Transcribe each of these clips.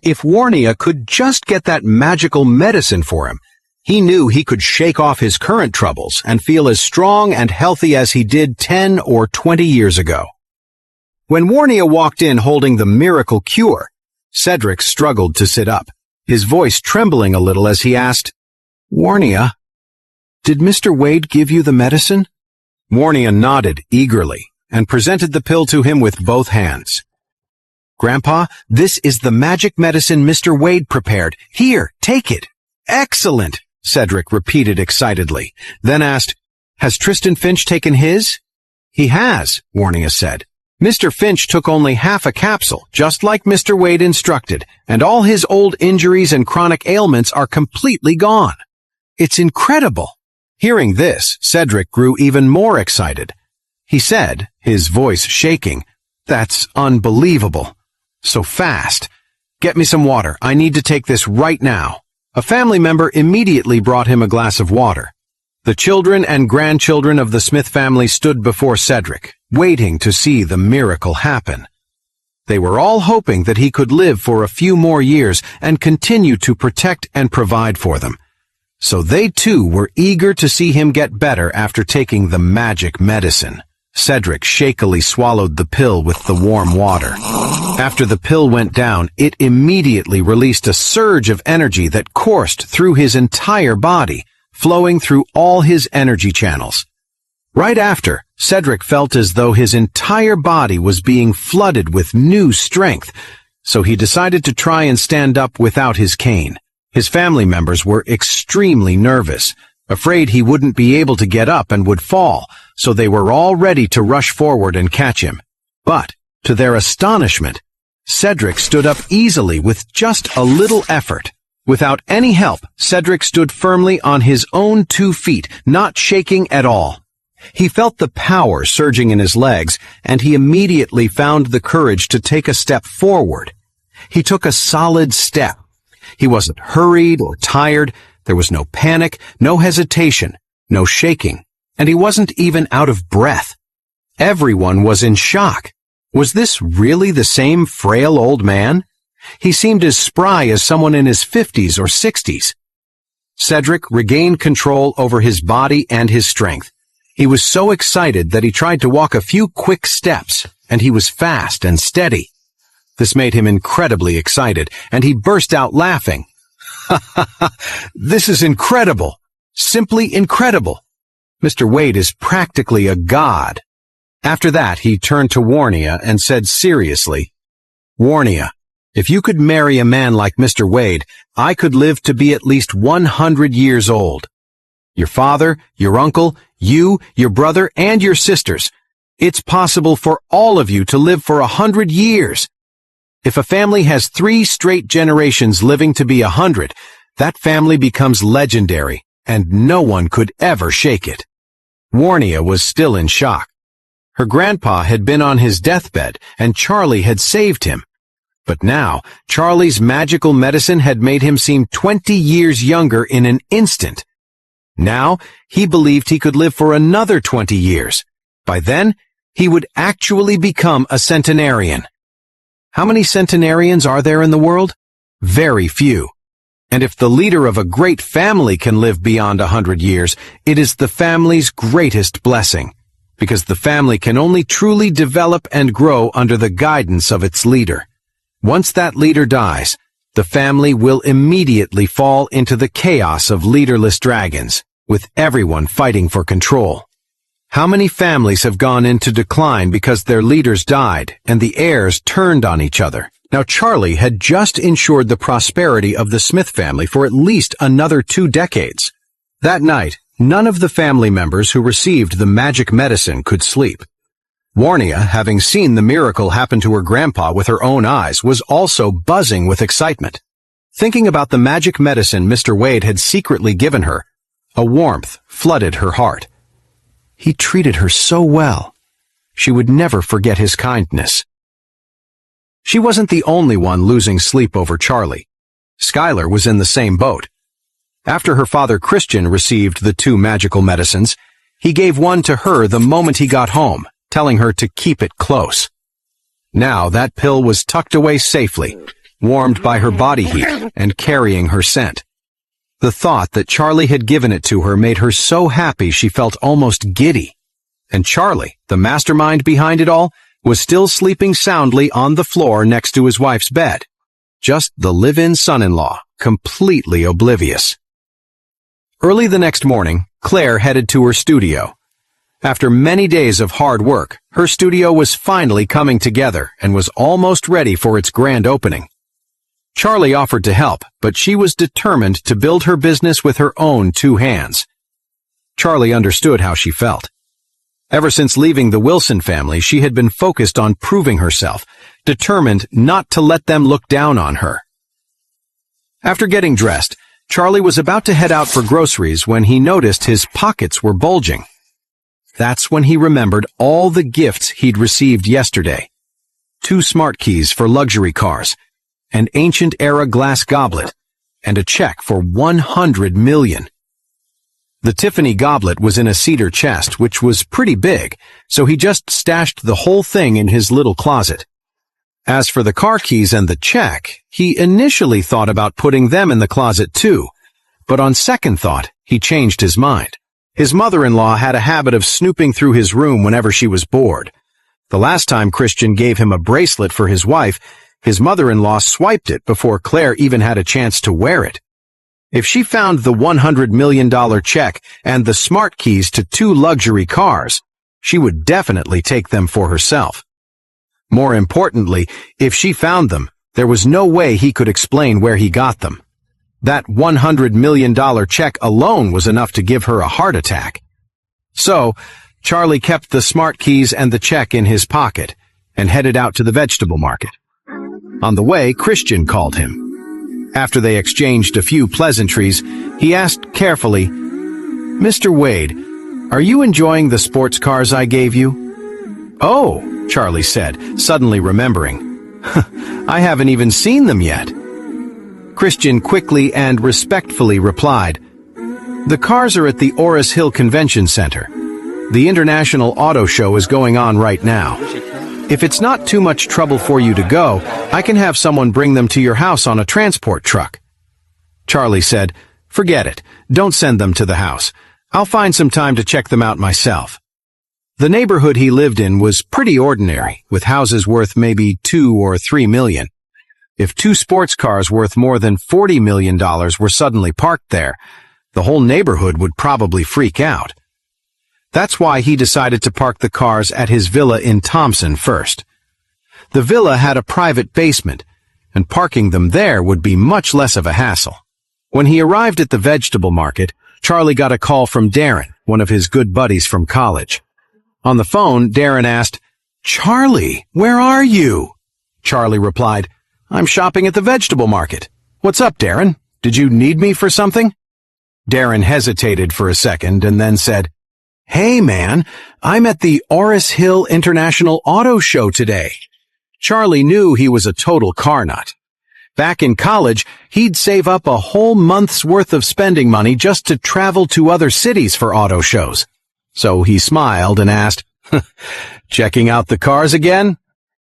If Warnia could just get that magical medicine for him, he knew he could shake off his current troubles and feel as strong and healthy as he did 10 or 20 years ago. When Warnia walked in holding the miracle cure, Cedric struggled to sit up, his voice trembling a little as he asked, "Warnia, did Mr. Wade give you the medicine?" Warnia nodded eagerly and presented the pill to him with both hands. "Grandpa, this is the magic medicine Mr. Wade prepared. Here, take it." "Excellent," Cedric repeated excitedly, then asked, "Has Tristan Finch taken his?" "He has," Warnia said. "Mr. Finch took only half a capsule, just like Mr. Wade instructed, and all his old injuries and chronic ailments are completely gone. It's incredible." Hearing this, Cedric grew even more excited. He said, his voice shaking, "That's unbelievable. So fast. Get me some water. I need to take this right now." A family member immediately brought him a glass of water. The children and grandchildren of the Smith family stood before Cedric, waiting to see the miracle happen. They were all hoping that he could live for a few more years and continue to protect and provide for them. So they too were eager to see him get better after taking the magic medicine. Cedric shakily swallowed the pill with the warm water. After the pill went down, it immediately released a surge of energy that coursed through his entire body, flowing through all his energy channels. Right after, Cedric felt as though his entire body was being flooded with new strength, so he decided to try and stand up without his cane. His family members were extremely nervous, afraid he wouldn't be able to get up and would fall, so they were all ready to rush forward and catch him. But, to their astonishment, Cedric stood up easily with just a little effort. Without any help, Cedric stood firmly on his own 2 feet, not shaking at all. He felt the power surging in his legs, and he immediately found the courage to take a step forward. He took a solid step. He wasn't hurried or tired. There was no panic, no hesitation, no shaking, and he wasn't even out of breath. Everyone was in shock. Was this really the same frail old man? He seemed as spry as someone in his 50s or 60s. Cedric regained control over his body and his strength. He was so excited that he tried to walk a few quick steps, and he was fast and steady. This made him incredibly excited, and he burst out laughing. "Ha ha ha! This is incredible! Simply incredible! Mr. Wade is practically a god." After that, he turned to Warnia and said seriously, "Warnia, if you could marry a man like Mr. Wade, I could live to be at least 100 years old. Your father, your uncle, you, your brother, and your sisters. It's possible for all of you to live for 100 years. If a family has 3 straight generations living to be 100, that family becomes legendary, and no one could ever shake it." Warnia was still in shock. Her grandpa had been on his deathbed, and Charlie had saved him. But now, Charlie's magical medicine had made him seem 20 years younger in an instant. Now, he believed he could live for another 20 years. By then, he would actually become a centenarian. How many centenarians are there in the world? Very few. And if the leader of a great family can live beyond 100 years, it is the family's greatest blessing, because the family can only truly develop and grow under the guidance of its leader. Once that leader dies, the family will immediately fall into the chaos of leaderless dragons, with everyone fighting for control. How many families have gone into decline because their leaders died and the heirs turned on each other? Now Charlie had just ensured the prosperity of the Smith family for at least another 2 decades. That night, none of the family members who received the magic medicine could sleep. Warnia, having seen the miracle happen to her grandpa with her own eyes, was also buzzing with excitement. Thinking about the magic medicine Mr. Wade had secretly given her, a warmth flooded her heart. He treated her so well. She would never forget his kindness. She wasn't the only one losing sleep over Charlie. Skylar was in the same boat. After her father Christian received the 2 magical medicines, he gave one to her the moment he got home, telling her to keep it close. Now that pill was tucked away safely, warmed by her body heat and carrying her scent. The thought that Charlie had given it to her made her so happy she felt almost giddy. And Charlie, the mastermind behind it all, was still sleeping soundly on the floor next to his wife's bed. Just the live-in son-in-law, completely oblivious. Early the next morning, Claire headed to her studio. After many days of hard work, her studio was finally coming together and was almost ready for its grand opening. Charlie offered to help, but she was determined to build her business with her own 2 hands. Charlie understood how she felt. Ever since leaving the Wilson family, she had been focused on proving herself, determined not to let them look down on her. After getting dressed, Charlie was about to head out for groceries when he noticed his pockets were bulging. That's when he remembered all the gifts he'd received yesterday. 2 smart keys for luxury cars, an ancient-era glass goblet, and a check for $100 million. The Tiffany goblet was in a cedar chest, which was pretty big, so he just stashed the whole thing in his little closet. As for the car keys and the check, he initially thought about putting them in the closet too, but on second thought, he changed his mind. His mother-in-law had a habit of snooping through his room whenever she was bored. The last time Christian gave him a bracelet for his wife, his mother-in-law swiped it before Claire even had a chance to wear it. If she found the $100 million check and the smart keys to 2 luxury cars, she would definitely take them for herself. More importantly, if she found them, there was no way he could explain where he got them. That $100 million check alone was enough to give her a heart attack. So, Charlie kept the smart keys and the check in his pocket and headed out to the vegetable market. On the way, Christian called him. After they exchanged a few pleasantries, he asked carefully, "Mr. Wade, are you enjoying the sports cars I gave you?" "Oh," Charlie said, suddenly remembering. "I haven't even seen them yet." Christian quickly and respectfully replied, "The cars are at the Oris Hill Convention Center. The International Auto Show is going on right now. If it's not too much trouble for you to go, I can have someone bring them to your house on a transport truck." Charlie said, "Forget it. Don't send them to the house. I'll find some time to check them out myself." The neighborhood he lived in was pretty ordinary, with houses worth maybe $2 or $3 million. If 2 sports cars worth more than $40 million were suddenly parked there, the whole neighborhood would probably freak out. That's why he decided to park the cars at his villa in Thompson first. The villa had a private basement, and parking them there would be much less of a hassle. When he arrived at the vegetable market, Charlie got a call from Darren, one of his good buddies from college. On the phone, Darren asked, "Charlie, where are you?" Charlie replied, "I'm shopping at the vegetable market." "What's up, Darren? Did you need me for something?" Darren hesitated for a second and then said, "Hey man, I'm at the Oris Hill International Auto Show today." Charlie knew he was a total car nut. Back in college, he'd save up a whole month's worth of spending money just to travel to other cities for auto shows. So he smiled and asked, "Checking out the cars again?"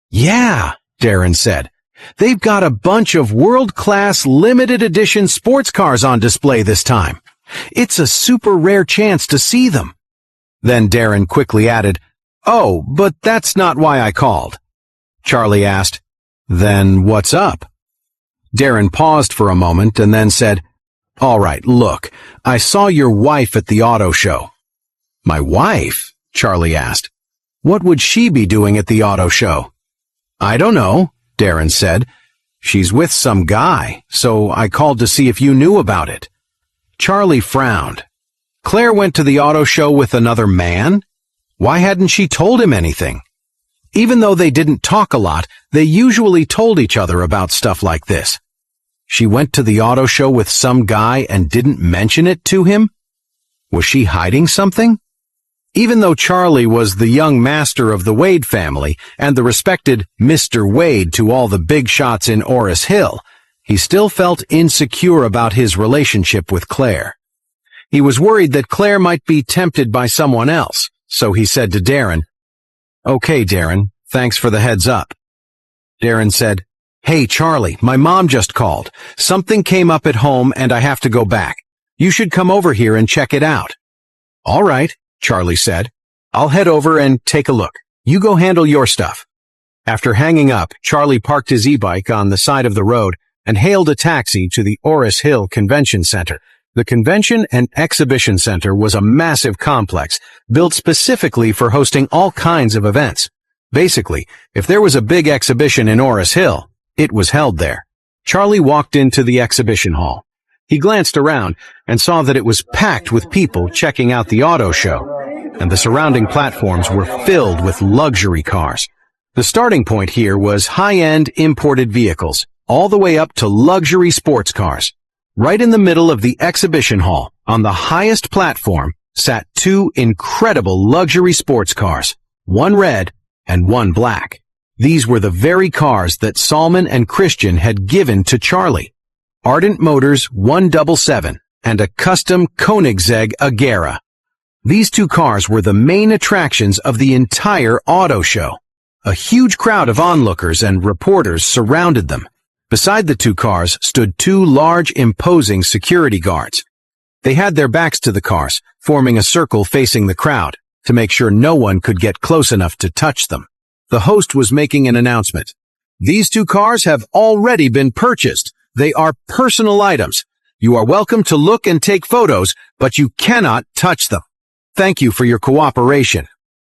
"Yeah," Darren said. "They've got a bunch of world-class limited edition sports cars on display this time. It's a super rare chance to see them." Then Darren quickly added, "Oh, but that's not why I called." Charlie asked, "Then what's up?" Darren paused for a moment and then said, "All right, look, I saw your wife at the auto show." "My wife?" Charlie asked. "What would she be doing at the auto show?" "I don't know," Darren said. "She's with some guy, so I called to see if you knew about it." Charlie frowned. Claire went to the auto show with another man? Why hadn't she told him anything? Even though they didn't talk a lot, they usually told each other about stuff like this. She went to the auto show with some guy and didn't mention it to him? Was she hiding something? Even though Charlie was the young master of the Wade family and the respected Mr. Wade to all the big shots in Oris Hill, he still felt insecure about his relationship with Claire. He was worried that Claire might be tempted by someone else, so he said to Darren, "Okay, Darren, thanks for the heads up." Darren said, "Hey, Charlie, my mom just called. Something came up at home and I have to go back. You should come over here and check it out." "All right," Charlie said. "I'll head over and take a look. You go handle your stuff." After hanging up, Charlie parked his e-bike on the side of the road and hailed a taxi to the Oris Hill Convention Center. The Convention and Exhibition Center was a massive complex built specifically for hosting all kinds of events. Basically, if there was a big exhibition in Oris Hill, it was held there. Charlie walked into the exhibition hall. He glanced around and saw that it was packed with people checking out the auto show, and the surrounding platforms were filled with luxury cars. The starting point here was high-end imported vehicles, all the way up to luxury sports cars. Right in the middle of the exhibition hall, on the highest platform, sat two incredible luxury sports cars, one red and one black. These were the very cars that Salman and Christian had given to Charlie. Ardent Motors 177 and a custom Koenigsegg Agera. These two cars were the main attractions of the entire auto show. A huge crowd of onlookers and reporters surrounded them. Beside the two cars stood two large, imposing security guards. They had their backs to the cars, forming a circle facing the crowd, to make sure no one could get close enough to touch them. The host was making an announcement. "These two cars have already been purchased. They are personal items. You are welcome to look and take photos, but you cannot touch them. Thank you for your cooperation."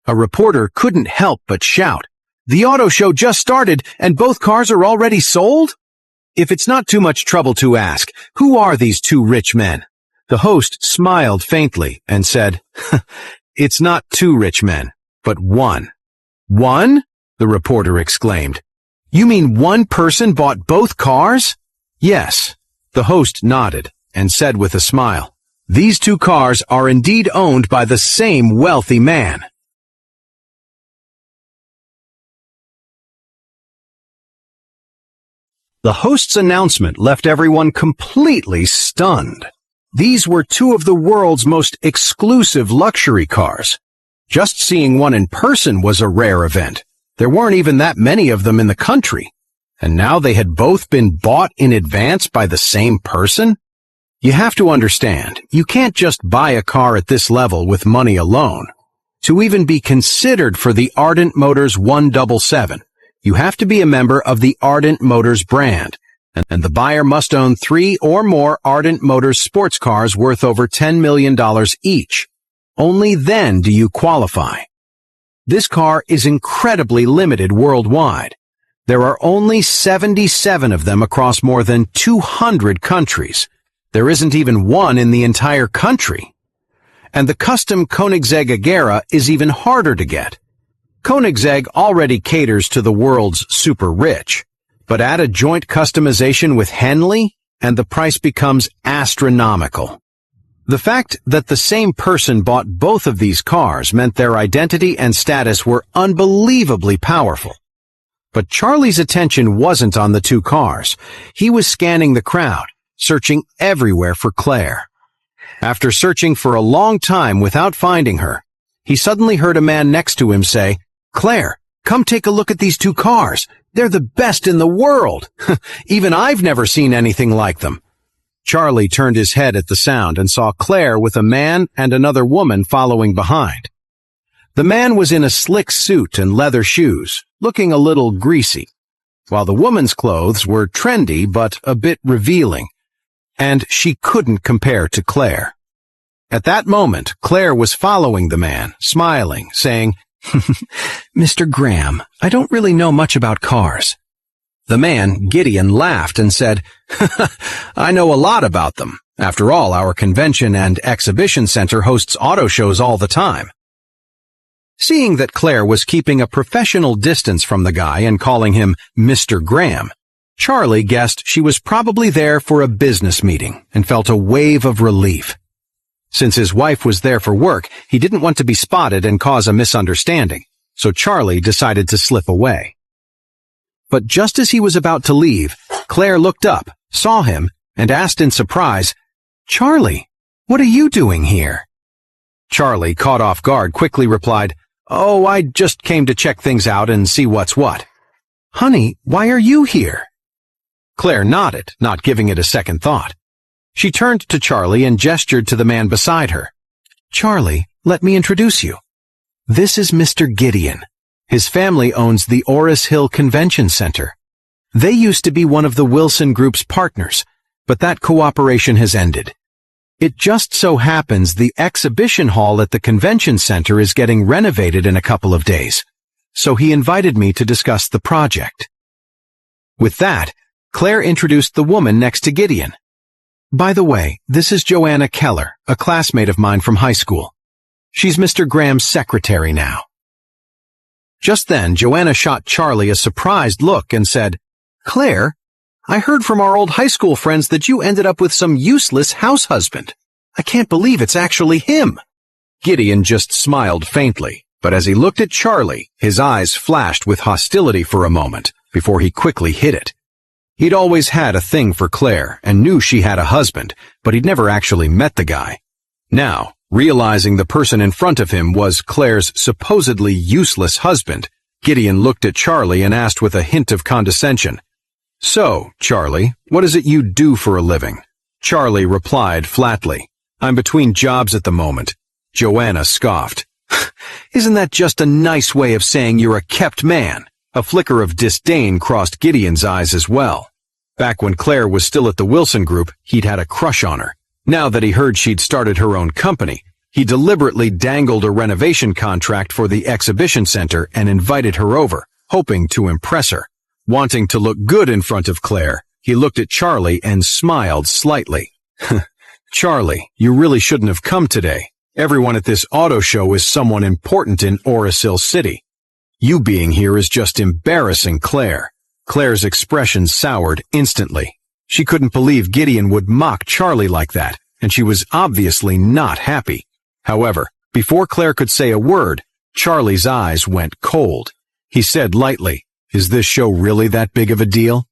A reporter couldn't help but shout, "The auto show just started and both cars are already sold?" "If it's not too much trouble to ask, who are these two rich men?" The host smiled faintly and said, "It's not two rich men, but one." "One?" the reporter exclaimed. "You mean one person bought both cars?" "Yes." The host nodded and said with a smile, "These two cars are indeed owned by the same wealthy man." The host's announcement left everyone completely stunned. These were two of the world's most exclusive luxury cars. Just seeing one in person was a rare event. There weren't even that many of them in the country. And now they had both been bought in advance by the same person? You have to understand, you can't just buy a car at this level with money alone. To even be considered for the Ardent Motors 177, you have to be a member of the Ardent Motors brand, and the buyer must own 3 or more Ardent Motors sports cars worth over $10 million each. Only then do you qualify. This car is incredibly limited worldwide. There are only 77 of them across more than 200 countries. There isn't even one in the entire country. And the custom Koenigsegg Agera is even harder to get. Koenigsegg already caters to the world's super rich, but add a joint customization with Henley, and the price becomes astronomical. The fact that the same person bought both of these cars meant their identity and status were unbelievably powerful. But Charlie's attention wasn't on the two cars. He was scanning the crowd, searching everywhere for Claire. After searching for a long time without finding her, he suddenly heard a man next to him say, "Claire, come take a look at these two cars. They're the best in the world. Even I've never seen anything like them." Charlie turned his head at the sound and saw Claire with a man and another woman following behind. The man was in a slick suit and leather shoes, looking a little greasy, while the woman's clothes were trendy but a bit revealing, and she couldn't compare to Claire. At that moment, Claire was following the man, smiling, saying, "Mr. Graham, I don't really know much about cars." The man, Gideon, laughed and said, "I know a lot about them. After all, our convention and exhibition center hosts auto shows all the time." Seeing that Claire was keeping a professional distance from the guy and calling him Mr. Graham, Charlie guessed she was probably there for a business meeting and felt a wave of relief. Since his wife was there for work, he didn't want to be spotted and cause a misunderstanding, so Charlie decided to slip away. But just as he was about to leave, Claire looked up, saw him, and asked in surprise, "Charlie, what are you doing here?" Charlie, caught off guard, quickly replied, "Oh, I just came to check things out and see what's what." "Honey, why are you here? Claire nodded, not giving it a second thought. She turned to Charlie and gestured to the man beside her. "Charlie, let me introduce you. This is Mr. Gideon. His family owns the Oris Hill Convention Center. They used to be one of the Wilson Group's partners, but that cooperation has ended. It just so happens the exhibition hall at the convention center is getting renovated in a couple of days, so he invited me to discuss the project." With that, Claire introduced the woman next to Gideon. "By the way, this is Joanna Keller, a classmate of mine from high school. She's Mr. Graham's secretary now." Just then, Joanna shot Charlie a surprised look and said, "Claire, I heard from our old high school friends that you ended up with some useless house husband. I can't believe it's actually him." Gideon just smiled faintly, but as he looked at Charlie, his eyes flashed with hostility for a moment before he quickly hid it. He'd always had a thing for Claire and knew she had a husband, but he'd never actually met the guy. Now, realizing the person in front of him was Claire's supposedly useless husband, Gideon looked at Charlie and asked with a hint of condescension, "So, Charlie, what is it you do for a living?" Charlie replied flatly, "I'm between jobs at the moment." Joanna scoffed. "Isn't that just a nice way of saying you're a kept man?" A flicker of disdain crossed Gideon's eyes as well. Back when Claire was still at the Wilson Group, he'd had a crush on her. Now that he heard she'd started her own company, he deliberately dangled a renovation contract for the exhibition center and invited her over, hoping to impress her. Wanting to look good in front of Claire, he looked at Charlie and smiled slightly. "Charlie, you really shouldn't have come today. Everyone at this auto show is someone important in Oris Hill City. You being here is just embarrassing Claire." Claire's expression soured instantly. She couldn't believe Gideon would mock Charlie like that, and she was obviously not happy. However, before Claire could say a word, Charlie's eyes went cold. He said lightly, "Is this show really that big of a deal?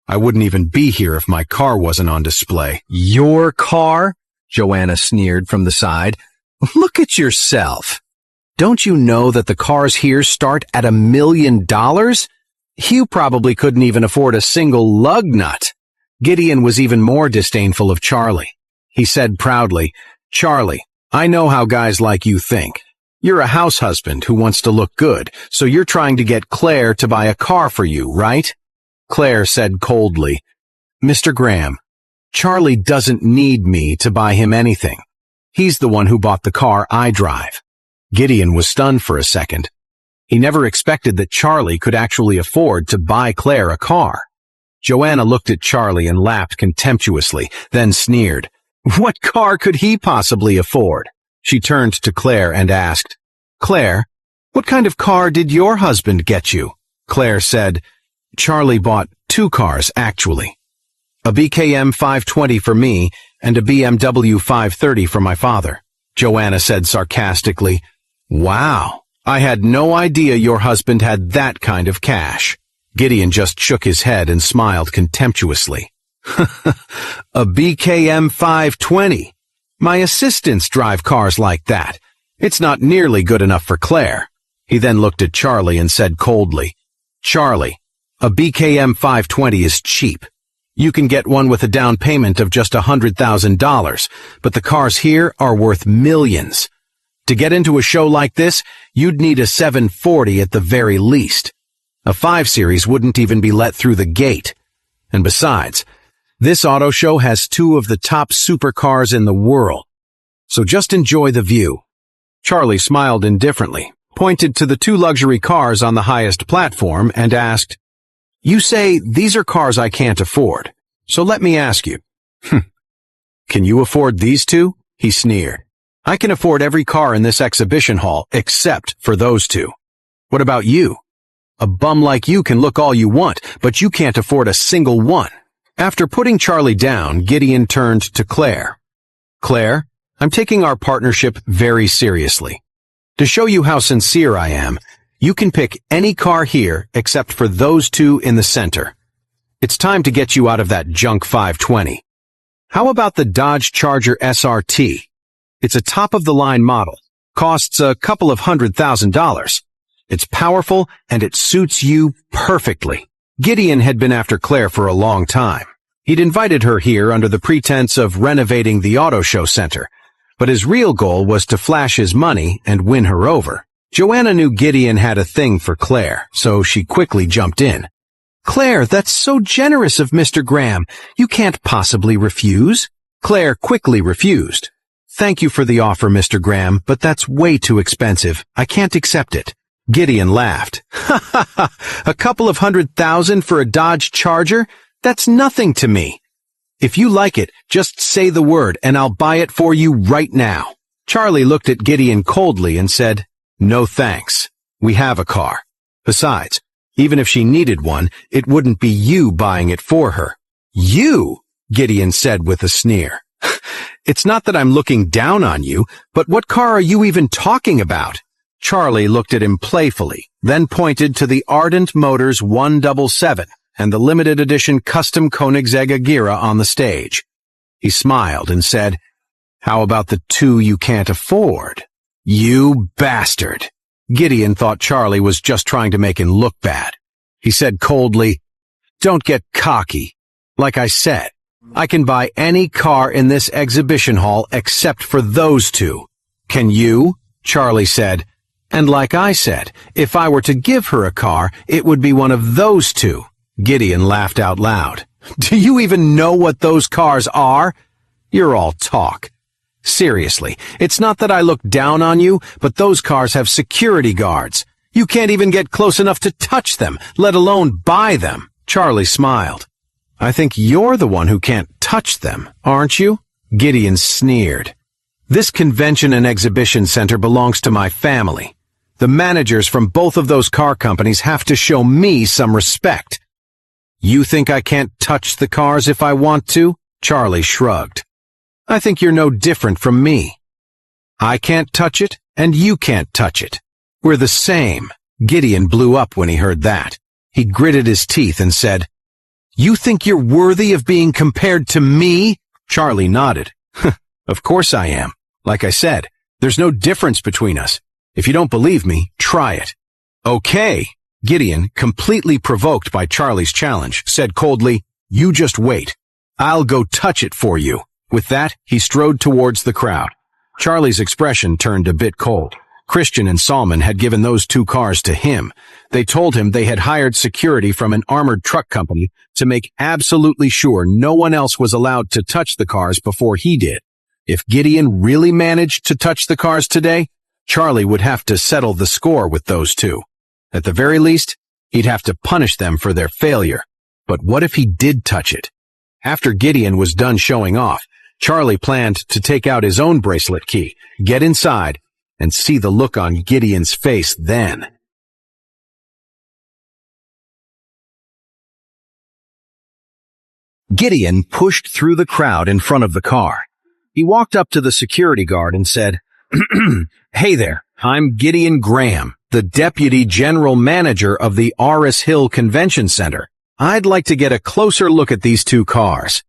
I wouldn't even be here if my car wasn't on display." "Your car?" Joanna sneered from the side. "Look at yourself. Don't you know that the cars here start at $1 million? You probably couldn't even afford a single lug nut." Gideon was even more disdainful of Charlie. He said proudly, "Charlie, I know how guys like you think. You're a house husband who wants to look good, so you're trying to get Claire to buy a car for you, right?" Claire said coldly, "Mr. Graham, Charlie doesn't need me to buy him anything. He's the one who bought the car I drive." Gideon was stunned for a second. He never expected that Charlie could actually afford to buy Claire a car. Joanna looked at Charlie and laughed contemptuously, then sneered. What car could he possibly afford? She turned to Claire and asked, "Claire, what kind of car did your husband get you?" Claire said, "Charlie bought 2 cars, actually. A BKM 520 for me and a BMW 530 for my father." Joanna said sarcastically, "Wow, I had no idea your husband had that kind of cash." Gideon just shook his head and smiled contemptuously. "A BKM 520. My assistants drive cars like that. It's not nearly good enough for Claire." He then looked at Charlie and said coldly, "Charlie, a BKM 520 is cheap. You can get one with a down payment of just $100,000, but the cars here are worth millions. To get into a show like this, you'd need a 740 at the very least. A 5 Series wouldn't even be let through the gate. And besides, this auto show has 2 of the top supercars in the world. So just enjoy the view." Charlie smiled indifferently, pointed to the 2 luxury cars on the highest platform, and asked, "You say these are cars I can't afford, so let me ask you. Can you afford these 2? He sneered. "I can afford every car in this exhibition hall except for those 2. What about you? A bum like you can look all you want, but you can't afford a single one." After putting Charlie down, Gideon turned to Claire. "Claire, I'm taking our partnership very seriously. To show you how sincere I am, you can pick any car here except for those 2 in the center. It's time to get you out of that junk 520. How about the Dodge Charger SRT? It's a top-of-the-line model, costs a couple of $100,000. It's powerful and it suits you perfectly. Gideon had been after Claire for a long time. He'd invited her here under the pretense of renovating the auto show center, but his real goal was to flash his money and win her over. Joanna knew Gideon had a thing for Claire, so she quickly jumped in. "Claire, that's so generous of Mr. Graham. You can't possibly refuse." Claire quickly refused. "Thank you for the offer, Mr. Graham, but that's way too expensive. I can't accept it." Gideon laughed. "Ha ha ha! A couple of $100,000 for a Dodge Charger? That's nothing to me. If you like it, just say the word and I'll buy it for you right now." Charlie looked at Gideon coldly and said, "No thanks. We have a car. Besides, even if she needed one, it wouldn't be you buying it for her." "You?" Gideon said with a sneer. "It's not that I'm looking down on you, but what car are you even talking about?" Charlie looked at him playfully, then pointed to the Ardent Motors 177 and the limited edition custom Koenigsegg Agera on the stage. He smiled and said, "How about the two you can't afford?" "You bastard!" Gideon thought Charlie was just trying to make him look bad. He said coldly, "Don't get cocky. Like I said, I can buy any car in this exhibition hall except for those two. Can you?" Charlie said. "And like I said, if I were to give her a car, it would be one of those two." Gideon laughed out loud. "Do you even know what those cars are? You're all talk. Seriously, it's not that I look down on you, but those cars have security guards. You can't even get close enough to touch them, let alone buy them." Charlie smiled. "I think you're the one who can't touch them, aren't you?" Gideon sneered. "This convention and exhibition center belongs to my family. The managers from both of those car companies have to show me some respect." "You think I can't touch the cars if I want to?" Charlie shrugged. "I think you're no different from me. I can't touch it, and you can't touch it. We're the same." Gideon blew up when he heard that. He gritted his teeth and said, "You think you're worthy of being compared to me?" Charlie nodded. "Of course I am. Like I said, there's no difference between us. If you don't believe me, try it." "Okay." Gideon, completely provoked by Charlie's challenge, said coldly, "You just wait. I'll go touch it for you." With that, he strode towards the crowd. Charlie's expression turned a bit cold. Christian and Salman had given those two cars to him. They told him they had hired security from an armored truck company to make absolutely sure no one else was allowed to touch the cars before he did. If Gideon really managed to touch the cars today, Charlie would have to settle the score with those two. At the very least, he'd have to punish them for their failure. But what if he did touch it? After Gideon was done showing off, Charlie planned to take out his own bracelet key, get inside, and see the look on Gideon's face then. Gideon pushed through the crowd in front of the car. He walked up to the security guard and said, "Hey there, I'm Gideon Graham, the Deputy General Manager of the Aris Hill Convention Center. I'd like to get a closer look at these two cars."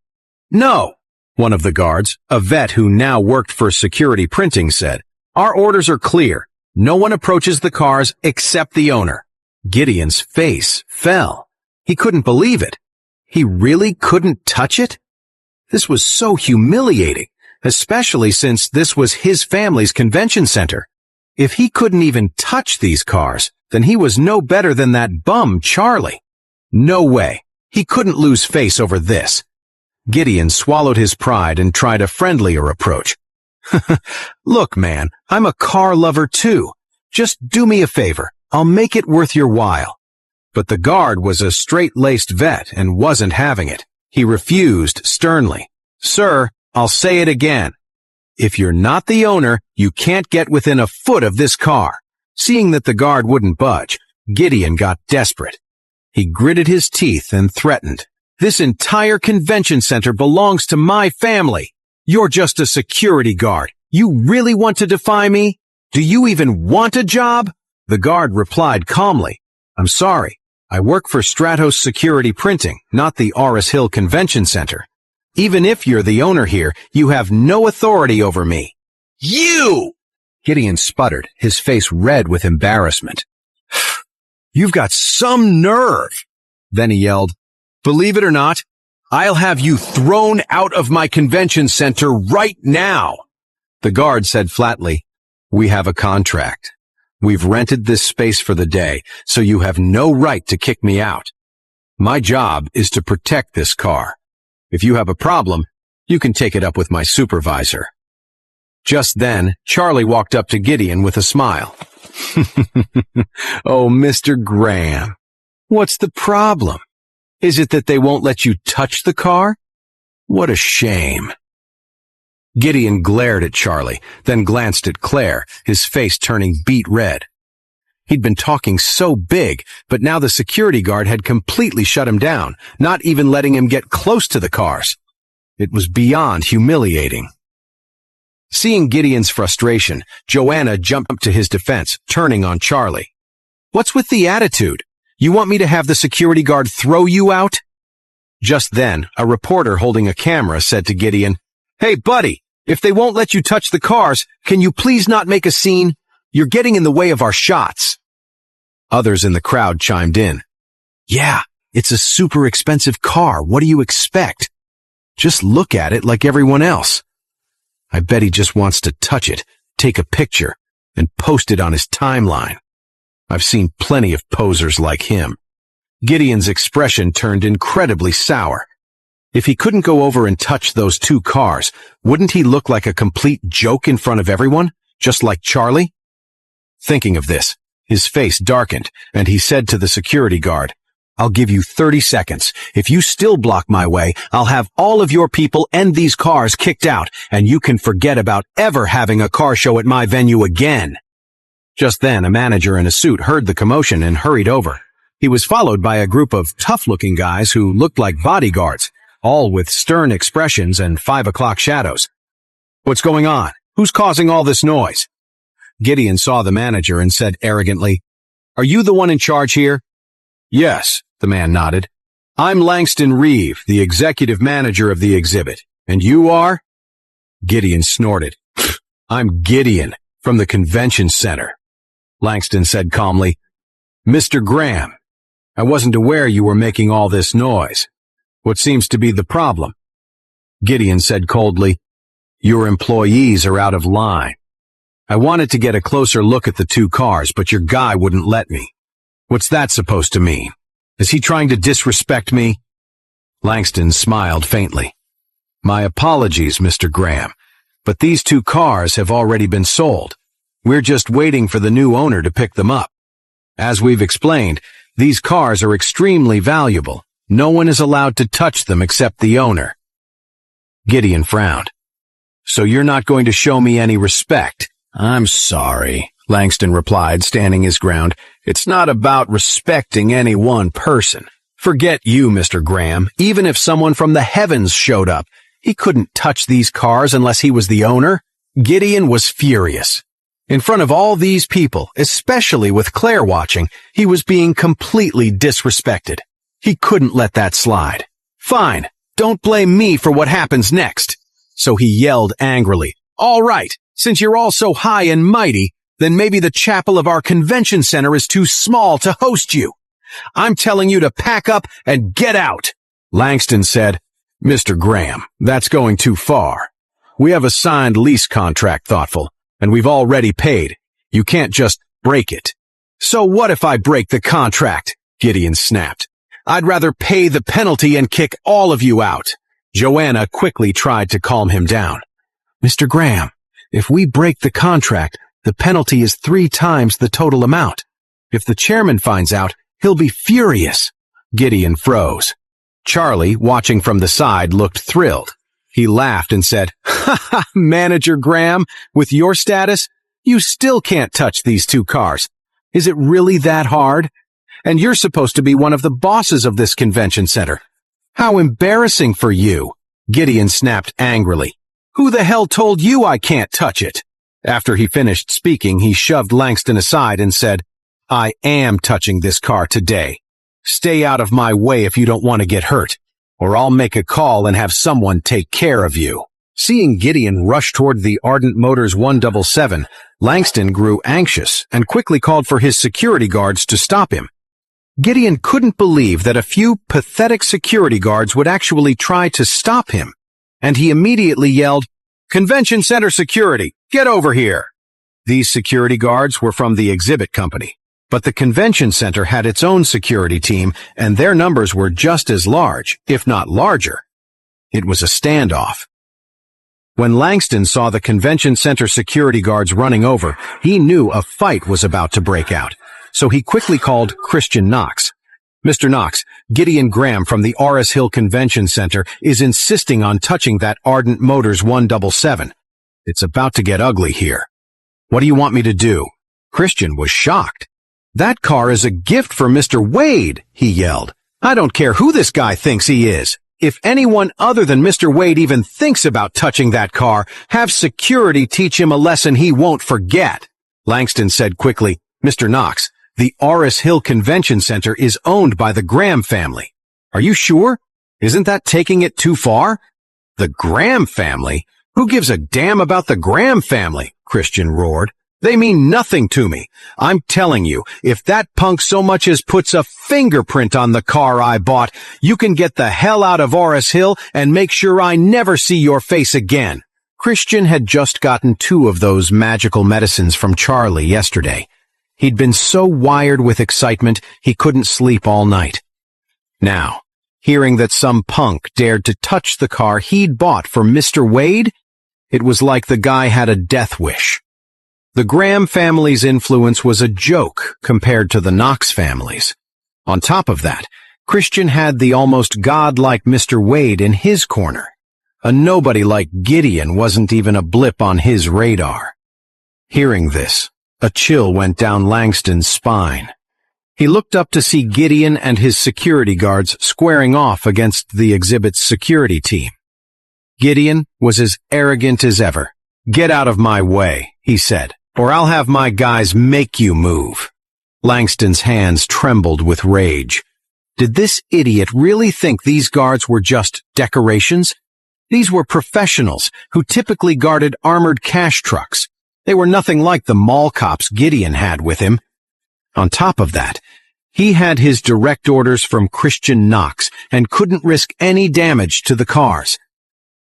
"No," one of the guards, a vet who now worked for security printing, said. "Our orders are clear. No one approaches the cars except the owner." Gideon's face fell. He couldn't believe it. He really couldn't touch it? This was so humiliating, especially since this was his family's convention center. If he couldn't even touch these cars, then he was no better than that bum Charlie. No way. He couldn't lose face over this. Gideon swallowed his pride and tried a friendlier approach. "Look, man, I'm a car lover too. Just do me a favor. I'll make it worth your while." But the guard was a straight-laced vet and wasn't having it. He refused sternly. "Sir, I'll say it again. If you're not the owner, you can't get within a foot of this car." Seeing that the guard wouldn't budge, Gideon got desperate. He gritted his teeth and threatened, "This entire convention center belongs to my family. You're just a security guard. You really want to defy me? Do you even want a job?" The guard replied calmly, "I'm sorry. I work for Stratos Security Printing, not the Aris Hill Convention Center. Even if you're the owner here, you have no authority over me." "You!" Gideon sputtered, his face red with embarrassment. "You've got some nerve." Then he yelled, "Believe it or not, I'll have you thrown out of my convention center right now." The guard said flatly, "We have a contract. We've rented this space for the day, so you have no right to kick me out. My job is to protect this car. If you have a problem, you can take it up with my supervisor." Just then, Charlie walked up to Gideon with a smile. "Oh, Mr. Graham, what's the problem? Is it that they won't let you touch the car? What a shame." Gideon glared at Charlie, then glanced at Claire, his face turning beet red. He'd been talking so big, but now the security guard had completely shut him down, not even letting him get close to the cars. It was beyond humiliating. Seeing Gideon's frustration, Joanna jumped up to his defense, turning on Charlie. "What's with the attitude? You want me to have the security guard throw you out?" Just then, a reporter holding a camera said to Gideon, "Hey, buddy, if they won't let you touch the cars, can you please not make a scene? You're getting in the way of our shots." Others in the crowd chimed in. "Yeah, it's a super expensive car. What do you expect? Just look at it like everyone else. I bet he just wants to touch it, take a picture, and post it on his timeline. I've seen plenty of posers like him." Gideon's expression turned incredibly sour. If he couldn't go over and touch those two cars, wouldn't he look like a complete joke in front of everyone, just like Charlie? Thinking of this, his face darkened, and he said to the security guard, "I'll give you 30 seconds. If you still block my way, I'll have all of your people and these cars kicked out, and you can forget about ever having a car show at my venue again." Just then, a manager in a suit heard the commotion and hurried over. He was followed by a group of tough-looking guys who looked like bodyguards, all with stern expressions and 5 o'clock shadows. "What's going on? Who's causing all this noise?" Gideon saw the manager and said arrogantly, "Are you the one in charge here?" "Yes," the man nodded. "I'm Langston Reeve, the executive manager of the exhibit. And you are?" Gideon snorted. "I'm Gideon, from the convention center." Langston said calmly, "Mr. Graham, I wasn't aware you were making all this noise. What seems to be the problem?" Gideon said coldly, "Your employees are out of line. I wanted to get a closer look at the two cars, but your guy wouldn't let me. What's that supposed to mean? Is he trying to disrespect me?" Langston smiled faintly. "My apologies, Mr. Graham, but these two cars have already been sold. We're just waiting for the new owner to pick them up. As we've explained, these cars are extremely valuable. No one is allowed to touch them except the owner." Gideon frowned. "So you're not going to show me any respect?" "I'm sorry," Langston replied, standing his ground. "It's not about respecting any one person. Forget you, Mr. Graham. Even if someone from the heavens showed up, he couldn't touch these cars unless he was the owner." Gideon was furious. In front of all these people, especially with Claire watching, he was being completely disrespected. He couldn't let that slide. "Fine, don't blame me for what happens next." So he yelled angrily, "All right, since you're all so high and mighty, then maybe the chapel of our convention center is too small to host you. I'm telling you to pack up and get out." Langston said, "Mr. Graham, that's going too far. We have a signed lease contract, Thoughtful, and we've already paid. You can't just break it." "So what if I break the contract?" Gideon snapped. "I'd rather pay the penalty and kick all of you out." Joanna quickly tried to calm him down. "Mr. Graham, if we break the contract, the penalty is 3 times the total amount. If the chairman finds out, he'll be furious." Gideon froze. Charlie, watching from the side, looked thrilled. He laughed and said, "Ha ha, Manager Graham, with your status, you still can't touch these two cars. Is it really that hard? And you're supposed to be one of the bosses of this convention center. How embarrassing for you." Gideon snapped angrily. "Who the hell told you I can't touch it?" After he finished speaking, he shoved Langston aside and said, "I am touching this car today. Stay out of my way if you don't want to get hurt, or I'll make a call and have someone take care of you." Seeing Gideon rush toward the Ardent Motors 177, Langston grew anxious and quickly called for his security guards to stop him. Gideon couldn't believe that a few pathetic security guards would actually try to stop him, and he immediately yelled, "Convention Center security, get over here!" These security guards were from the exhibit company, but the convention center had its own security team, and their numbers were just as large, if not larger. It was a standoff. When Langston saw the convention center security guards running over, he knew a fight was about to break out, so he quickly called Christian Knox. "Mr. Knox, Gideon Graham from the Auris Hill Convention Center is insisting on touching that Ardent Motors 177. It's about to get ugly here. What do you want me to do?" Christian was shocked. "That car is a gift for Mr. Wade," he yelled. "I don't care who this guy thinks he is. If anyone other than Mr. Wade even thinks about touching that car, have security teach him a lesson he won't forget." Langston said quickly, "Mr. Knox, the Auris Hill Convention Center is owned by the Graham family. Are you sure? Isn't that taking it too far?" "The Graham family? Who gives a damn about the Graham family?" Christian roared. "They mean nothing to me. I'm telling you, if that punk so much as puts a fingerprint on the car I bought, you can get the hell out of Auris Hill and make sure I never see your face again." Christian had just gotten 2 of those magical medicines from Charlie yesterday. He'd been so wired with excitement he couldn't sleep all night. Now, hearing that some punk dared to touch the car he'd bought for Mr. Wade, it was like the guy had a death wish. The Graham family's influence was a joke compared to the Knox family's. On top of that, Christian had the almost godlike Mr. Wade in his corner. A nobody like Gideon wasn't even a blip on his radar. Hearing this, a chill went down Langston's spine. He looked up to see Gideon and his security guards squaring off against the exhibit's security team. Gideon was as arrogant as ever. "Get out of my way," he said, "or I'll have my guys make you move." Langston's hands trembled with rage. Did this idiot really think these guards were just decorations? These were professionals who typically guarded armored cash trucks. They were nothing like the mall cops Gideon had with him. On top of that, he had his direct orders from Christian Knox and couldn't risk any damage to the cars.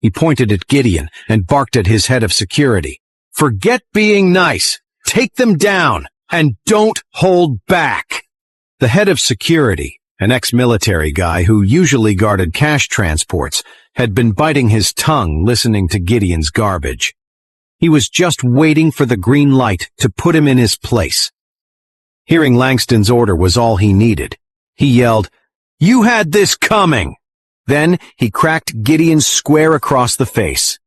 He pointed at Gideon and barked at his head of security. "Forget being nice. Take them down, and don't hold back." The head of security, an ex-military guy who usually guarded cash transports, had been biting his tongue listening to Gideon's garbage. He was just waiting for the green light to put him in his place. Hearing Langston's order was all he needed. He yelled, "You had this coming!" Then he cracked Gideon square across the face.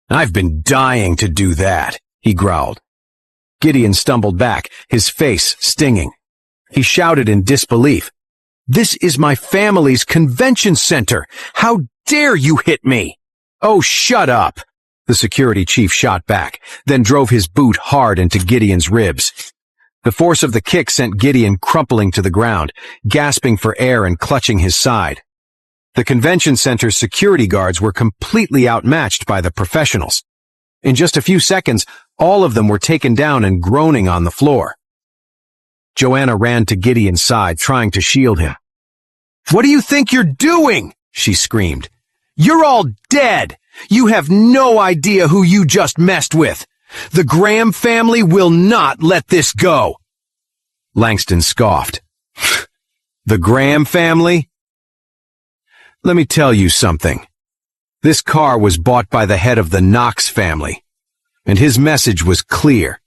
"I've been dying to do that," he growled. Gideon stumbled back, his face stinging. He shouted in disbelief, "This is my family's convention center! How dare you hit me?" "Oh, shut up!" the security chief shot back, then drove his boot hard into Gideon's ribs. The force of the kick sent Gideon crumpling to the ground, gasping for air and clutching his side. The convention center's security guards were completely outmatched by the professionals. In just a few seconds, all of them were taken down and groaning on the floor. Joanna ran to Gideon's side, trying to shield him. "What do you think you're doing?" she screamed. "You're all dead! You have no idea who you just messed with! The Graham family will not let this go!" Langston scoffed. "The Graham family? Let me tell you something. This car was bought by the head of the Knox family, and his message was clear.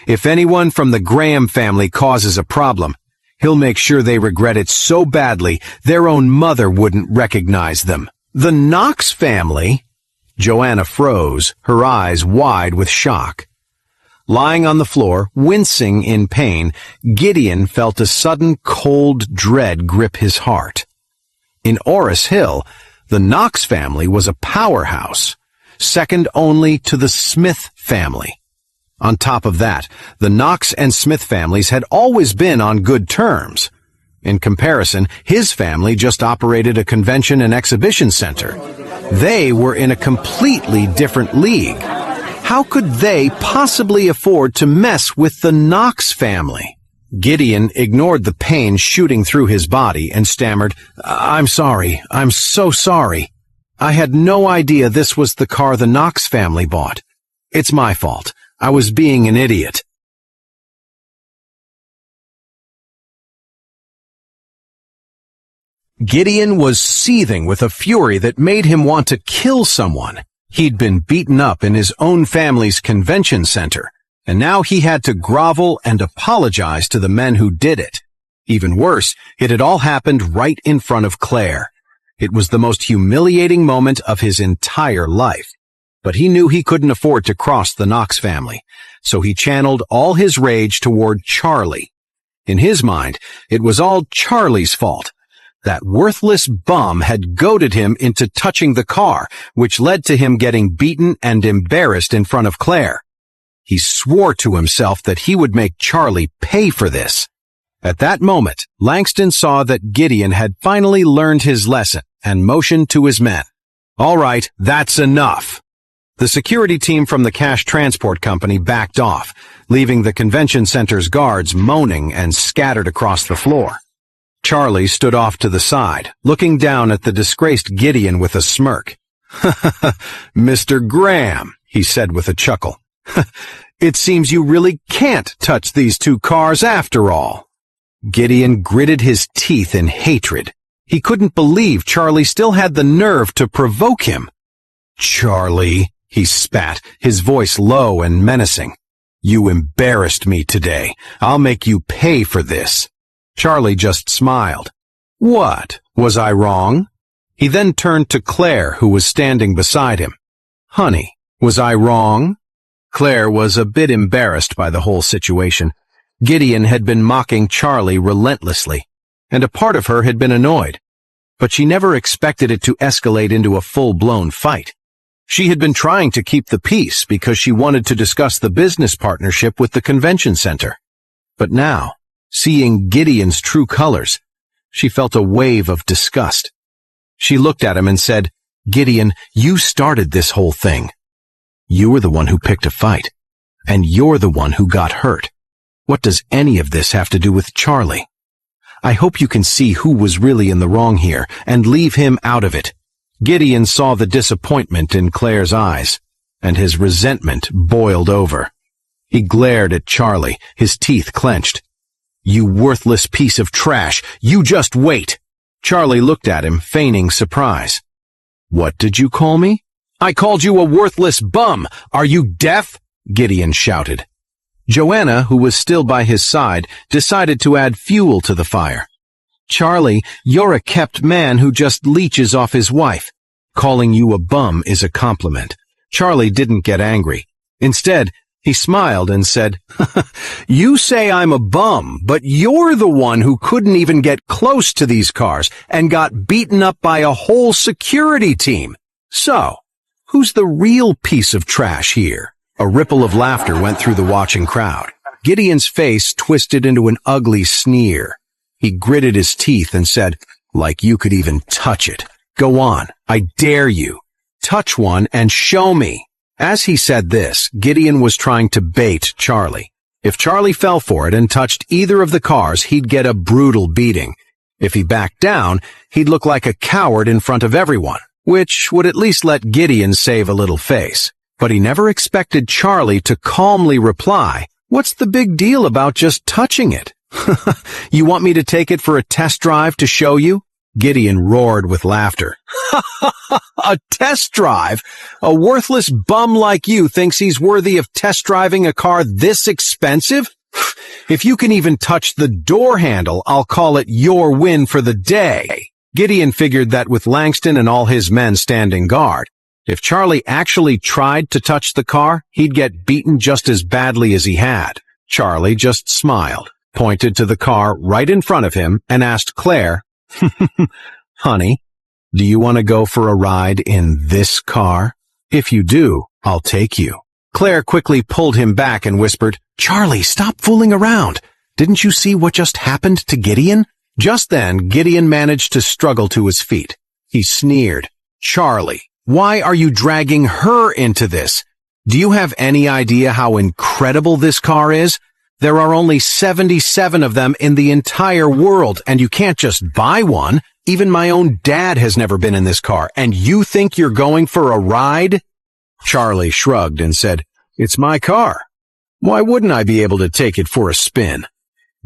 If anyone from the Graham family causes a problem, he'll make sure they regret it so badly their own mother wouldn't recognize them." "The Knox family?" Joanna froze, her eyes wide with shock. Lying on the floor, wincing in pain, Gideon felt a sudden cold dread grip his heart. In Auris Hill, the Knox family was a powerhouse, second only to the Smith family. On top of that, the Knox and Smith families had always been on good terms. In comparison, his family just operated a convention and exhibition center. They were in a completely different league. How could they possibly afford to mess with the Knox family? Gideon ignored the pain shooting through his body and stammered, "I'm sorry. I'm so sorry. I had no idea this was the car the Knox family bought. It's my fault. I was being an idiot." Gideon was seething with a fury that made him want to kill someone. He'd been beaten up in his own family's convention center, and now he had to grovel and apologize to the men who did it. Even worse, it had all happened right in front of Claire. It was the most humiliating moment of his entire life. But he knew he couldn't afford to cross the Knox family, so he channeled all his rage toward Charlie. In his mind, it was all Charlie's fault. That worthless bum had goaded him into touching the car, which led to him getting beaten and embarrassed in front of Claire. He swore to himself that he would make Charlie pay for this. At that moment, Langston saw that Gideon had finally learned his lesson and motioned to his men. "All right, that's enough." The security team from the cash transport company backed off, leaving the convention center's guards moaning and scattered across the floor. Charlie stood off to the side, looking down at the disgraced Gideon with a smirk. "Mr. Graham," he said with a chuckle, "it seems you really can't touch these two cars after all." Gideon gritted his teeth in hatred. He couldn't believe Charlie still had the nerve to provoke him. "Charlie," he spat, his voice low and menacing, "you embarrassed me today. I'll make you pay for this." Charlie just smiled. "What? Was I wrong?" He then turned to Claire, who was standing beside him. "Honey, was I wrong?" Claire was a bit embarrassed by the whole situation. Gideon had been mocking Charlie relentlessly, and a part of her had been annoyed. But she never expected it to escalate into a full-blown fight. She had been trying to keep the peace because she wanted to discuss the business partnership with the convention center. But now, seeing Gideon's true colors, she felt a wave of disgust. She looked at him and said, "Gideon, you started this whole thing. You were the one who picked a fight, and you're the one who got hurt. What does any of this have to do with Charlie? I hope you can see who was really in the wrong here and leave him out of it." Gideon saw the disappointment in Claire's eyes, and his resentment boiled over. He glared at Charlie, his teeth clenched. "You worthless piece of trash, you just wait." Charlie looked at him, feigning surprise. "What did you call me?" "I called you a worthless bum. Are you deaf?" Gideon shouted. Joanna, who was still by his side, decided to add fuel to the fire. "Charlie, you're a kept man who just leeches off his wife. Calling you a bum is a compliment." Charlie didn't get angry. Instead, he smiled and said, "You say I'm a bum, but you're the one who couldn't even get close to these cars and got beaten up by a whole security team. So, who's the real piece of trash here?" A ripple of laughter went through the watching crowd. Gideon's face twisted into an ugly sneer. He gritted his teeth and said, "Like you could even touch it. Go on, I dare you. Touch one and show me." As he said this, Gideon was trying to bait Charlie. If Charlie fell for it and touched either of the cars, he'd get a brutal beating. If he backed down, he'd look like a coward in front of everyone, which would at least let Gideon save a little face. But he never expected Charlie to calmly reply, "What's the big deal about just touching it? You want me to take it for a test drive to show you?" Gideon roared with laughter. "A test drive? A worthless bum like you thinks he's worthy of test driving a car this expensive? If you can even touch the door handle, I'll call it your win for the day." Gideon figured that with Langston and all his men standing guard, if Charlie actually tried to touch the car, he'd get beaten just as badly as he had. Charlie just smiled, pointed to the car right in front of him, and asked Claire, "Honey, do you want to go for a ride in this car? If you do, I'll take you." Claire quickly pulled him back and whispered, "Charlie, stop fooling around. Didn't you see what just happened to Gideon?" Just then, Gideon managed to struggle to his feet. He sneered, "Charlie, why are you dragging her into this? Do you have any idea how incredible this car is? There are only 77 of them in the entire world, and you can't just buy one. Even my own dad has never been in this car, and you think you're going for a ride?" Charlie shrugged and said, "It's my car. Why wouldn't I be able to take it for a spin?"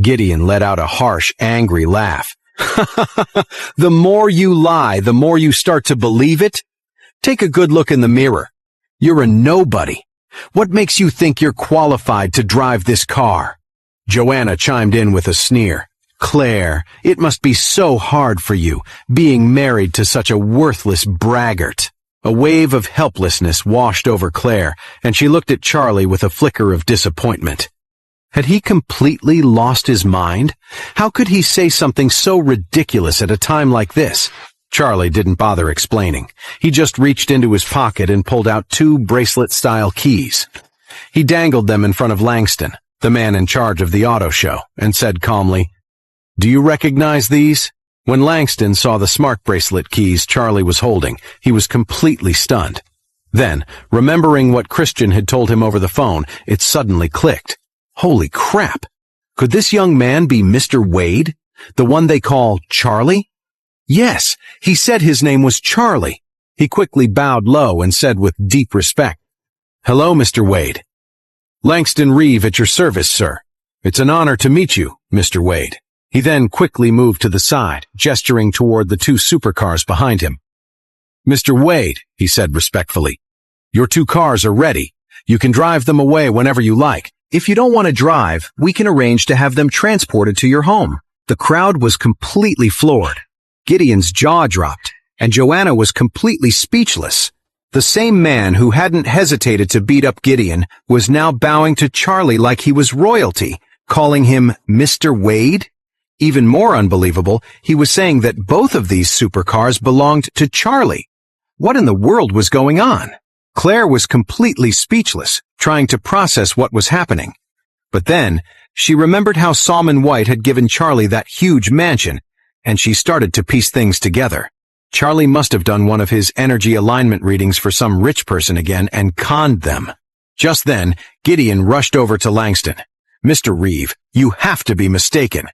Gideon let out a harsh, angry laugh. "The more you lie, the more you start to believe it. Take a good look in the mirror. You're a nobody. What makes you think you're qualified to drive this car?" Joanna chimed in with a sneer. "Claire, it must be so hard for you, being married to such a worthless braggart." A wave of helplessness washed over Claire, and she looked at Charlie with a flicker of disappointment. Had he completely lost his mind? How could he say something so ridiculous at a time like this? Charlie didn't bother explaining. He just reached into his pocket and pulled out 2 bracelet-style keys. He dangled them in front of Langston, the man in charge of the auto show, and said calmly, "Do you recognize these?" When Langston saw the smart bracelet keys Charlie was holding, he was completely stunned. Then, remembering what Christian had told him over the phone, it suddenly clicked. Holy crap! Could this young man be Mr. Wade? The one they call Charlie? Yes, he said his name was Charlie. He quickly bowed low and said with deep respect, "Hello, Mr. Wade." "Langston Reeve at your service, sir. It's an honor to meet you, Mr. Wade." He then quickly moved to the side, gesturing toward the 2 supercars behind him. "Mr. Wade," he said respectfully, "your 2 cars are ready. You can drive them away whenever you like. If you don't want to drive, we can arrange to have them transported to your home." The crowd was completely floored. Gideon's jaw dropped, and Joanna was completely speechless. The same man who hadn't hesitated to beat up Gideon was now bowing to Charlie like he was royalty, calling him Mr. Wade. Even more unbelievable, he was saying that both of these supercars belonged to Charlie. What in the world was going on? Claire was completely speechless, trying to process what was happening. But then, she remembered how Salman White had given Charlie that huge mansion, and she started to piece things together. Charlie must have done one of his energy alignment readings for some rich person again and conned them. Just then, Gideon rushed over to Langston. "Mr. Reeve, you have to be mistaken.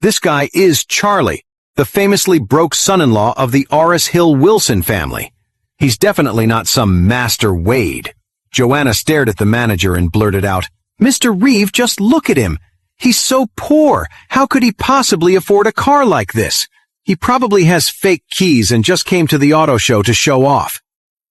This guy is Charlie, the famously broke son-in-law of the Oris Hill Wilson family. He's definitely not some Master Wade." Joanna stared at the manager and blurted out, "Mr. Reeve, just look at him. He's so poor. How could he possibly afford a car like this? He probably has fake keys and just came to the auto show to show off.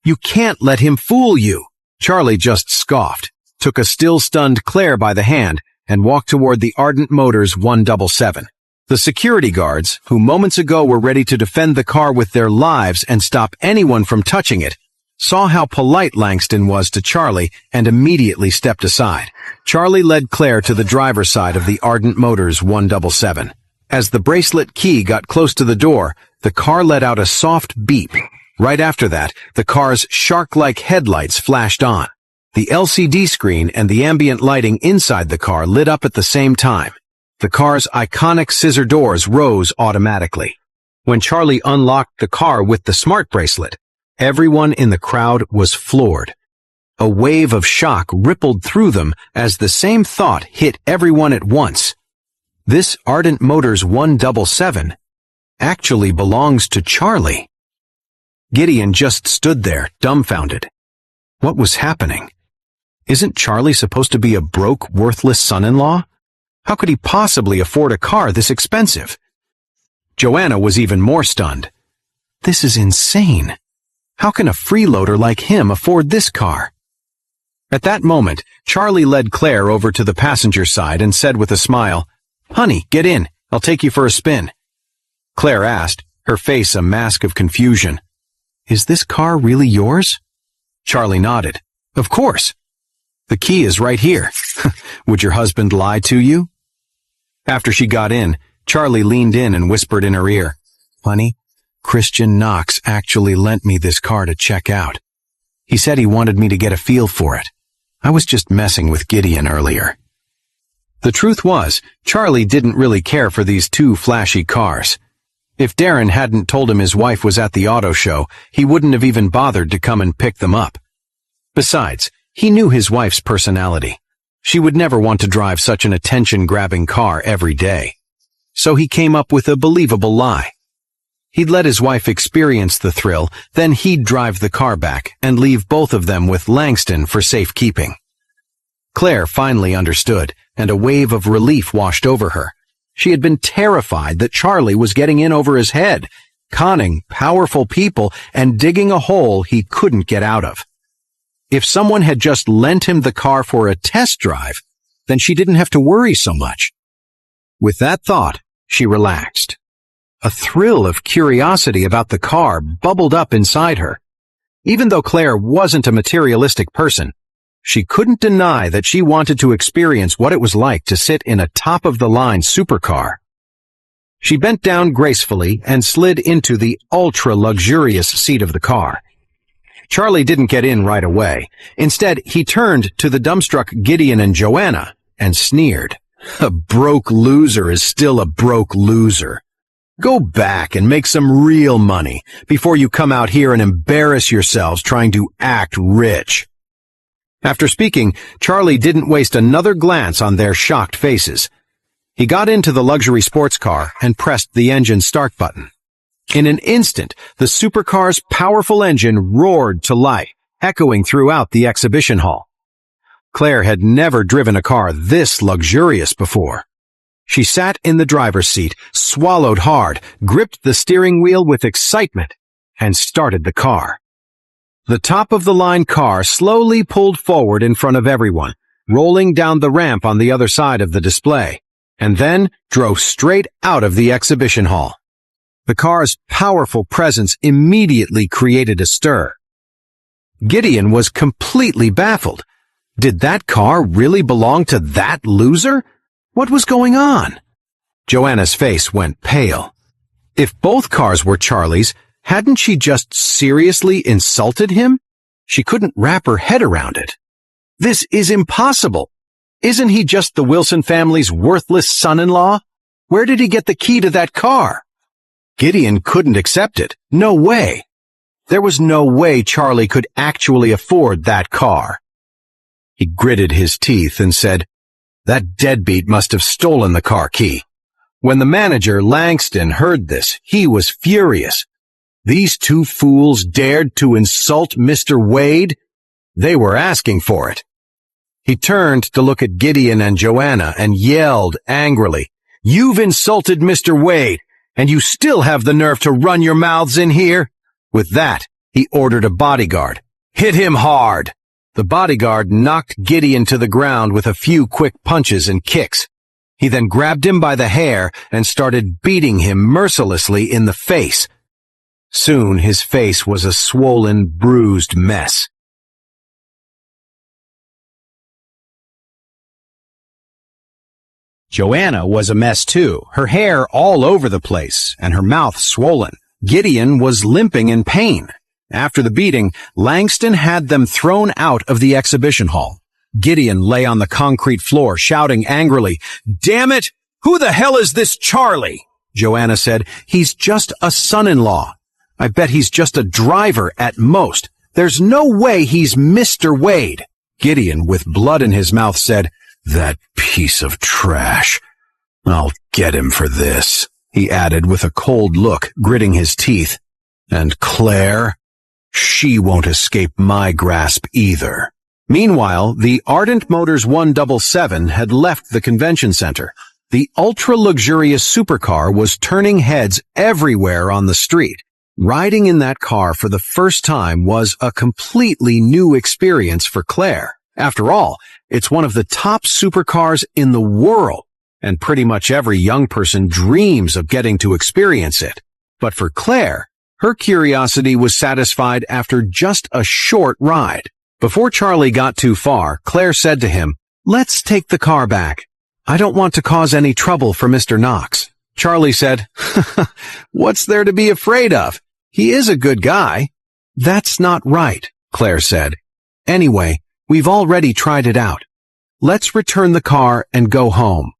You can't let him fool you." Charlie just scoffed, took a still-stunned Claire by the hand, and walked toward the Ardent Motors 177. The security guards, who moments ago were ready to defend the car with their lives and stop anyone from touching it, saw how polite Langston was to Charlie and immediately stepped aside. Charlie led Claire to the driver's side of the Ardent Motors 177. As the bracelet key got close to the door, the car let out a soft beep. Right after that, the car's shark-like headlights flashed on. The LCD screen and the ambient lighting inside the car lit up at the same time. The car's iconic scissor doors rose automatically. When Charlie unlocked the car with the smart bracelet, everyone in the crowd was floored. A wave of shock rippled through them as the same thought hit everyone at once. This Ardent Motors 177 actually belongs to Charlie. Gideon just stood there, dumbfounded. What was happening? Isn't Charlie supposed to be a broke, worthless son-in-law? How could he possibly afford a car this expensive? Joanna was even more stunned. This is insane. How can a freeloader like him afford this car? At that moment, Charlie led Claire over to the passenger side and said with a smile, "Honey, get in. I'll take you for a spin." Claire asked, her face a mask of confusion, "Is this car really yours?" Charlie nodded. "Of course. The key is right here. Would your husband lie to you?" After she got in, Charlie leaned in and whispered in her ear, "Honey, Christian Knox actually lent me this car to check out. He said he wanted me to get a feel for it. I was just messing with Gideon earlier." The truth was, Charlie didn't really care for these 2 flashy cars. If Darren hadn't told him his wife was at the auto show, he wouldn't have even bothered to come and pick them up. Besides, he knew his wife's personality. She would never want to drive such an attention-grabbing car every day. So he came up with a believable lie. He'd let his wife experience the thrill, then he'd drive the car back and leave both of them with Langston for safekeeping. Claire finally understood, and a wave of relief washed over her. She had been terrified that Charlie was getting in over his head, conning powerful people and digging a hole he couldn't get out of. If someone had just lent him the car for a test drive, then she didn't have to worry so much. With that thought, she relaxed. A thrill of curiosity about the car bubbled up inside her. Even though Claire wasn't a materialistic person, she couldn't deny that she wanted to experience what it was like to sit in a top-of-the-line supercar. She bent down gracefully and slid into the ultra-luxurious seat of the car. Charlie didn't get in right away. Instead, he turned to the dumbstruck Gideon and Joanna and sneered. A broke loser is still a broke loser. Go back and make some real money before you come out here and embarrass yourselves trying to act rich. After speaking, Charlie didn't waste another glance on their shocked faces. He got into the luxury sports car and pressed the engine start button. In an instant, the supercar's powerful engine roared to life, echoing throughout the exhibition hall. Claire had never driven a car this luxurious before. She sat in the driver's seat, swallowed hard, gripped the steering wheel with excitement, and started the car. The top-of-the-line car slowly pulled forward in front of everyone, rolling down the ramp on the other side of the display, and then drove straight out of the exhibition hall. The car's powerful presence immediately created a stir. Gideon was completely baffled. Did that car really belong to that loser? What was going on? Joanna's face went pale. If both cars were Charlie's, hadn't she just seriously insulted him? She couldn't wrap her head around it. This is impossible. Isn't he just the Wilson family's worthless son-in-law? Where did he get the key to that car? Gideon couldn't accept it. No way. There was no way Charlie could actually afford that car. He gritted his teeth and said, "That deadbeat must have stolen the car key." When the manager, Langston, heard this, he was furious. These two fools dared to insult Mr. Wade? They were asking for it. He turned to look at Gideon and Joanna and yelled angrily, "You've insulted Mr. Wade, and you still have the nerve to run your mouths in here?" With that, he ordered a bodyguard. "Hit him hard." The bodyguard knocked Gideon to the ground with a few quick punches and kicks. He then grabbed him by the hair and started beating him mercilessly in the face. Soon his face was a swollen, bruised mess. Joanna was a mess too, her hair all over the place and her mouth swollen. Gideon was limping in pain. After the beating, Langston had them thrown out of the exhibition hall. Gideon lay on the concrete floor, shouting angrily, "Damn it! Who the hell is this Charlie?" Joanna said, "He's just a son-in-law. I bet he's just a driver at most. There's no way he's Mr. Wade." Gideon, with blood in his mouth, said, "That piece of trash. I'll get him for this," he added with a cold look, gritting his teeth. "And Claire? She won't escape my grasp either." Meanwhile, the Ardent Motors 177 had left the convention center. The ultra-luxurious supercar was turning heads everywhere on the street. Riding in that car for the first time was a completely new experience for Claire. After all, it's one of the top supercars in the world, and pretty much every young person dreams of getting to experience it. But for Claire, her curiosity was satisfied after just a short ride. Before Charlie got too far, Claire said to him, "Let's take the car back. I don't want to cause any trouble for Mr. Knox." Charlie said, "What's there to be afraid of? He is a good guy." "That's not right," Claire said. "Anyway, we've already tried it out. Let's return the car and go home."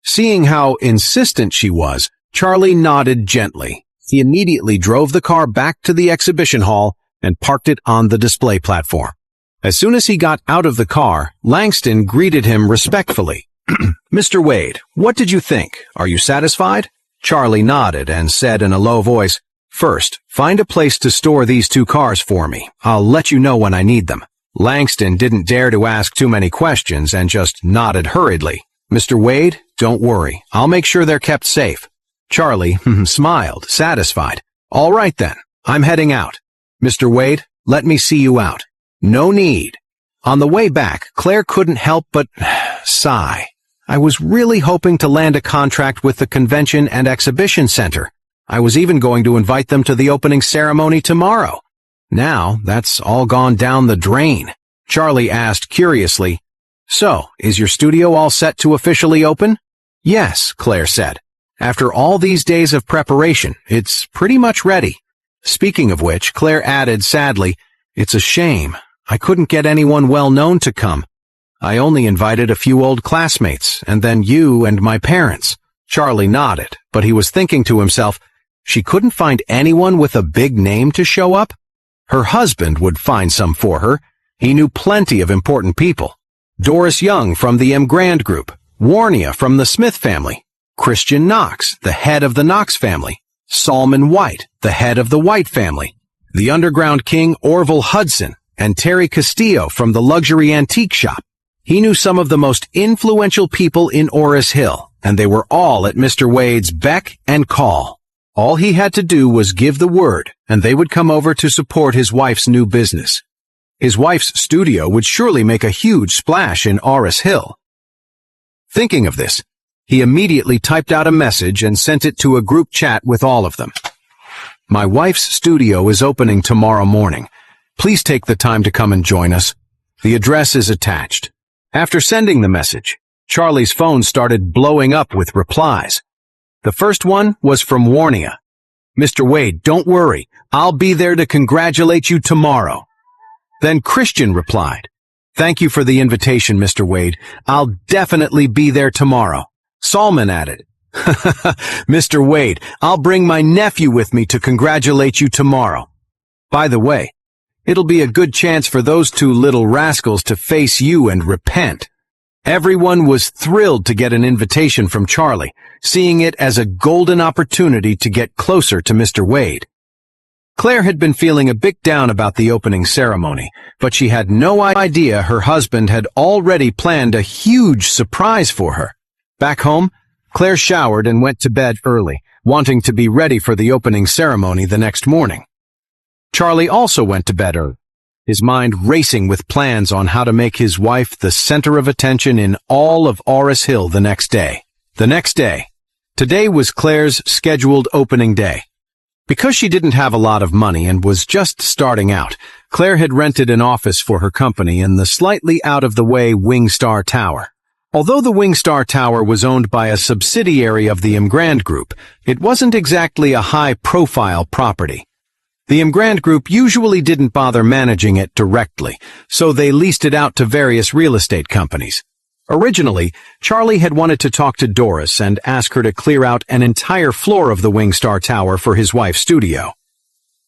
Seeing how insistent she was, Charlie nodded gently. He immediately drove the car back to the exhibition hall and parked it on the display platform. As soon as he got out of the car, Langston greeted him respectfully. "Mr. Wade, what did you think? Are you satisfied?" Charlie nodded and said in a low voice, "First, find a place to store these 2 cars for me. I'll let you know when I need them." Langston didn't dare to ask too many questions and just nodded hurriedly. "Mr. Wade, don't worry. I'll make sure they're kept safe." Charlie smiled, satisfied. "All right then, I'm heading out. Mr. Wade, let me see you out." "No need." On the way back, Claire couldn't help but sigh. "I was really hoping to land a contract with the Convention and Exhibition Center. I was even going to invite them to the opening ceremony tomorrow. Now, that's all gone down the drain." Charlie asked curiously, "So, is your studio all set to officially open?" "Yes," Claire said. "After all these days of preparation, it's pretty much ready." Speaking of which, Claire added sadly, "It's a shame. I couldn't get anyone well-known to come. I only invited a few old classmates, and then you and my parents." Charlie nodded, but he was thinking to himself, she couldn't find anyone with a big name to show up? Her husband would find some for her. He knew plenty of important people. Doris Young from the M. Grand Group, Warnia from the Smith family, Christian Knox, the head of the Knox family, Salmon White, the head of the White family, the underground king Orville Hudson, and Terry Castillo from the luxury antique shop. He knew some of the most influential people in Oris Hill, and they were all at Mr. Wade's beck and call. All he had to do was give the word, and they would come over to support his wife's new business. His wife's studio would surely make a huge splash in Oris Hill. Thinking of this, he immediately typed out a message and sent it to a group chat with all of them. "My wife's studio is opening tomorrow morning. Please take the time to come and join us. The address is attached." After sending the message, Charlie's phone started blowing up with replies. The first one was from Warnia. "Mr. Wade, don't worry. I'll be there to congratulate you tomorrow." Then Christian replied, "Thank you for the invitation, Mr. Wade. I'll definitely be there tomorrow." Salman added, "Mr. Wade, I'll bring my nephew with me to congratulate you tomorrow. By the way, it'll be a good chance for those 2 little rascals to face you and repent." Everyone was thrilled to get an invitation from Charlie, seeing it as a golden opportunity to get closer to Mr. Wade. Claire had been feeling a bit down about the opening ceremony, but she had no idea her husband had already planned a huge surprise for her. Back home, Claire showered and went to bed early, wanting to be ready for the opening ceremony the next morning. Charlie also went to bed early, his mind racing with plans on how to make his wife the center of attention in all of Oris Hill the next day. Today was Claire's scheduled opening day. Because she didn't have a lot of money and was just starting out, Claire had rented an office for her company in the slightly out-of-the-way Wingstar Tower. Although the Wingstar Tower was owned by a subsidiary of the M. Grand Group, it wasn't exactly a high-profile property. The M. Grand Group usually didn't bother managing it directly, so they leased it out to various real estate companies. Originally, Charlie had wanted to talk to Doris and ask her to clear out an entire floor of the Wingstar Tower for his wife's studio.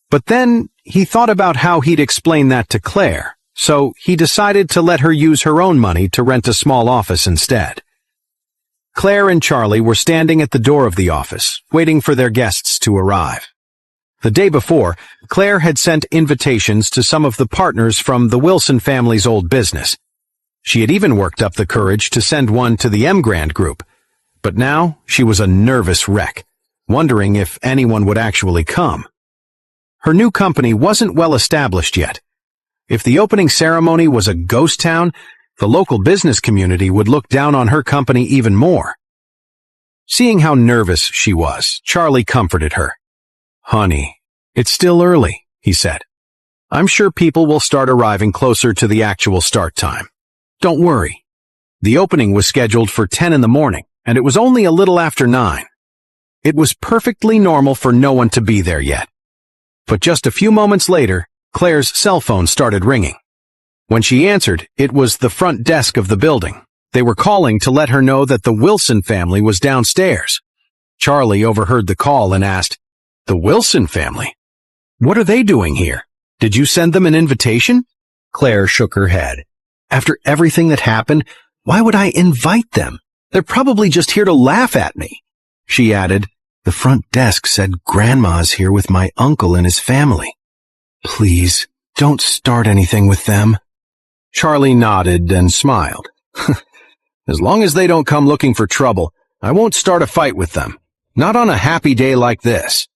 But then he thought about how he'd explain that to Claire, so he decided to let her use her own money to rent a small office instead. Claire and Charlie were standing at the door of the office, waiting for their guests to arrive. The day before, Claire had sent invitations to some of the partners from the Wilson family's old business. She had even worked up the courage to send one to the M. Grand Group, but now she was a nervous wreck, wondering if anyone would actually come. Her new company wasn't well established yet. If the opening ceremony was a ghost town, the local business community would look down on her company even more. Seeing how nervous she was, Charlie comforted her. "Honey, it's still early," he said. "I'm sure people will start arriving closer to the actual start time. Don't worry." The opening was scheduled for 10 in the morning, and it was only a little after 9. It was perfectly normal for no one to be there yet. But just a few moments later, Claire's cell phone started ringing. When she answered, it was the front desk of the building. They were calling to let her know that the Wilson family was downstairs. Charlie overheard the call and asked, "The Wilson family? What are they doing here? Did you send them an invitation?" Claire shook her head. After everything that happened, why would I invite them? They're probably just here to laugh at me. She added, the front desk said Grandma's here with my uncle and his family. Please, don't start anything with them. Charlie nodded and smiled. As long as they don't come looking for trouble, I won't start a fight with them. Not on a happy day like this.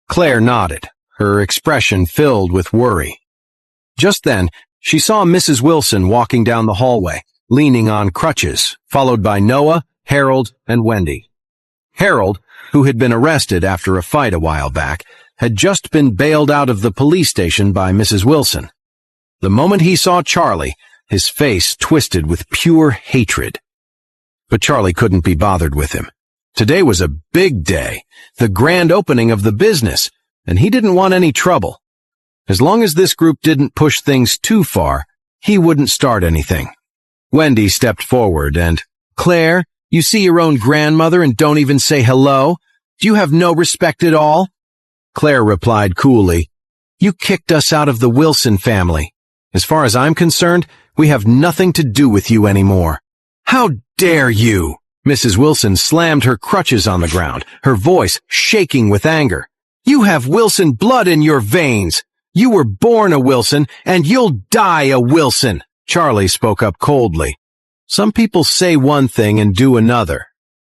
Claire nodded, her expression filled with worry. Just then, she saw Mrs. Wilson walking down the hallway, leaning on crutches, followed by Noah, Harold, and Wendy. Harold, who had been arrested after a fight a while back, had just been bailed out of the police station by Mrs. Wilson. The moment he saw Charlie, his face twisted with pure hatred. But Charlie couldn't be bothered with him. Today was a big day, the grand opening of the business, and he didn't want any trouble. As long as this group didn't push things too far, he wouldn't start anything. Wendy stepped forward and, Claire, you see your own grandmother and don't even say hello? Do you have no respect at all? Claire replied coolly, You kicked us out of the Wilson family. As far as I'm concerned, we have nothing to do with you anymore. How dare you? Mrs. Wilson slammed her crutches on the ground, her voice shaking with anger. You have Wilson blood in your veins. You were born a Wilson, and you'll die a Wilson. Charlie spoke up coldly. Some people say one thing and do another.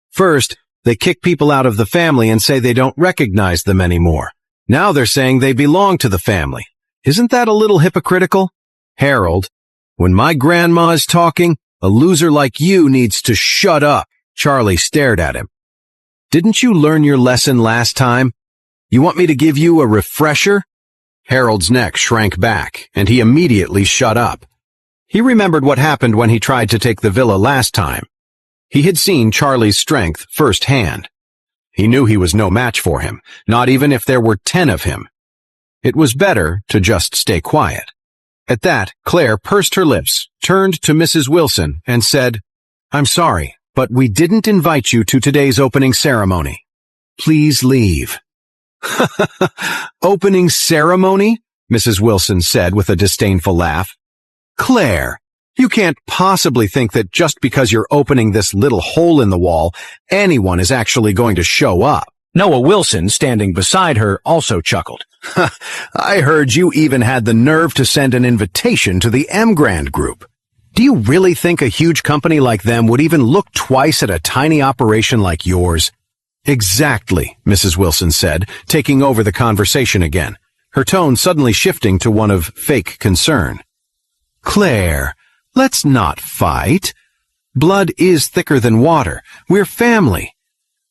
First, they kick people out of the family and say they don't recognize them anymore. Now they're saying they belong to the family. Isn't that a little hypocritical? Harold, when my grandma is talking, a loser like you needs to shut up. Charlie stared at him. Didn't you learn your lesson last time? You want me to give you a refresher? Harold's neck shrank back, and he immediately shut up. He remembered what happened when he tried to take the villa last time. He had seen Charlie's strength firsthand. He knew he was no match for him, not even if there were 10 of him. It was better to just stay quiet. At that, Claire pursed her lips, turned to Mrs. Wilson, and said, I'm sorry, but we didn't invite you to today's opening ceremony. Please leave. Opening ceremony? Mrs. Wilson said with a disdainful laugh. Claire, you can't possibly think that just because you're opening this little hole in the wall, anyone is actually going to show up. Noah Wilson, standing beside her, also chuckled. I heard you even had the nerve to send an invitation to the Emgrand Group. Do you really think a huge company like them would even look twice at a tiny operation like yours? Exactly, Mrs. Wilson said, taking over the conversation again, her tone suddenly shifting to one of fake concern. Claire, let's not fight. Blood is thicker than water. We're family.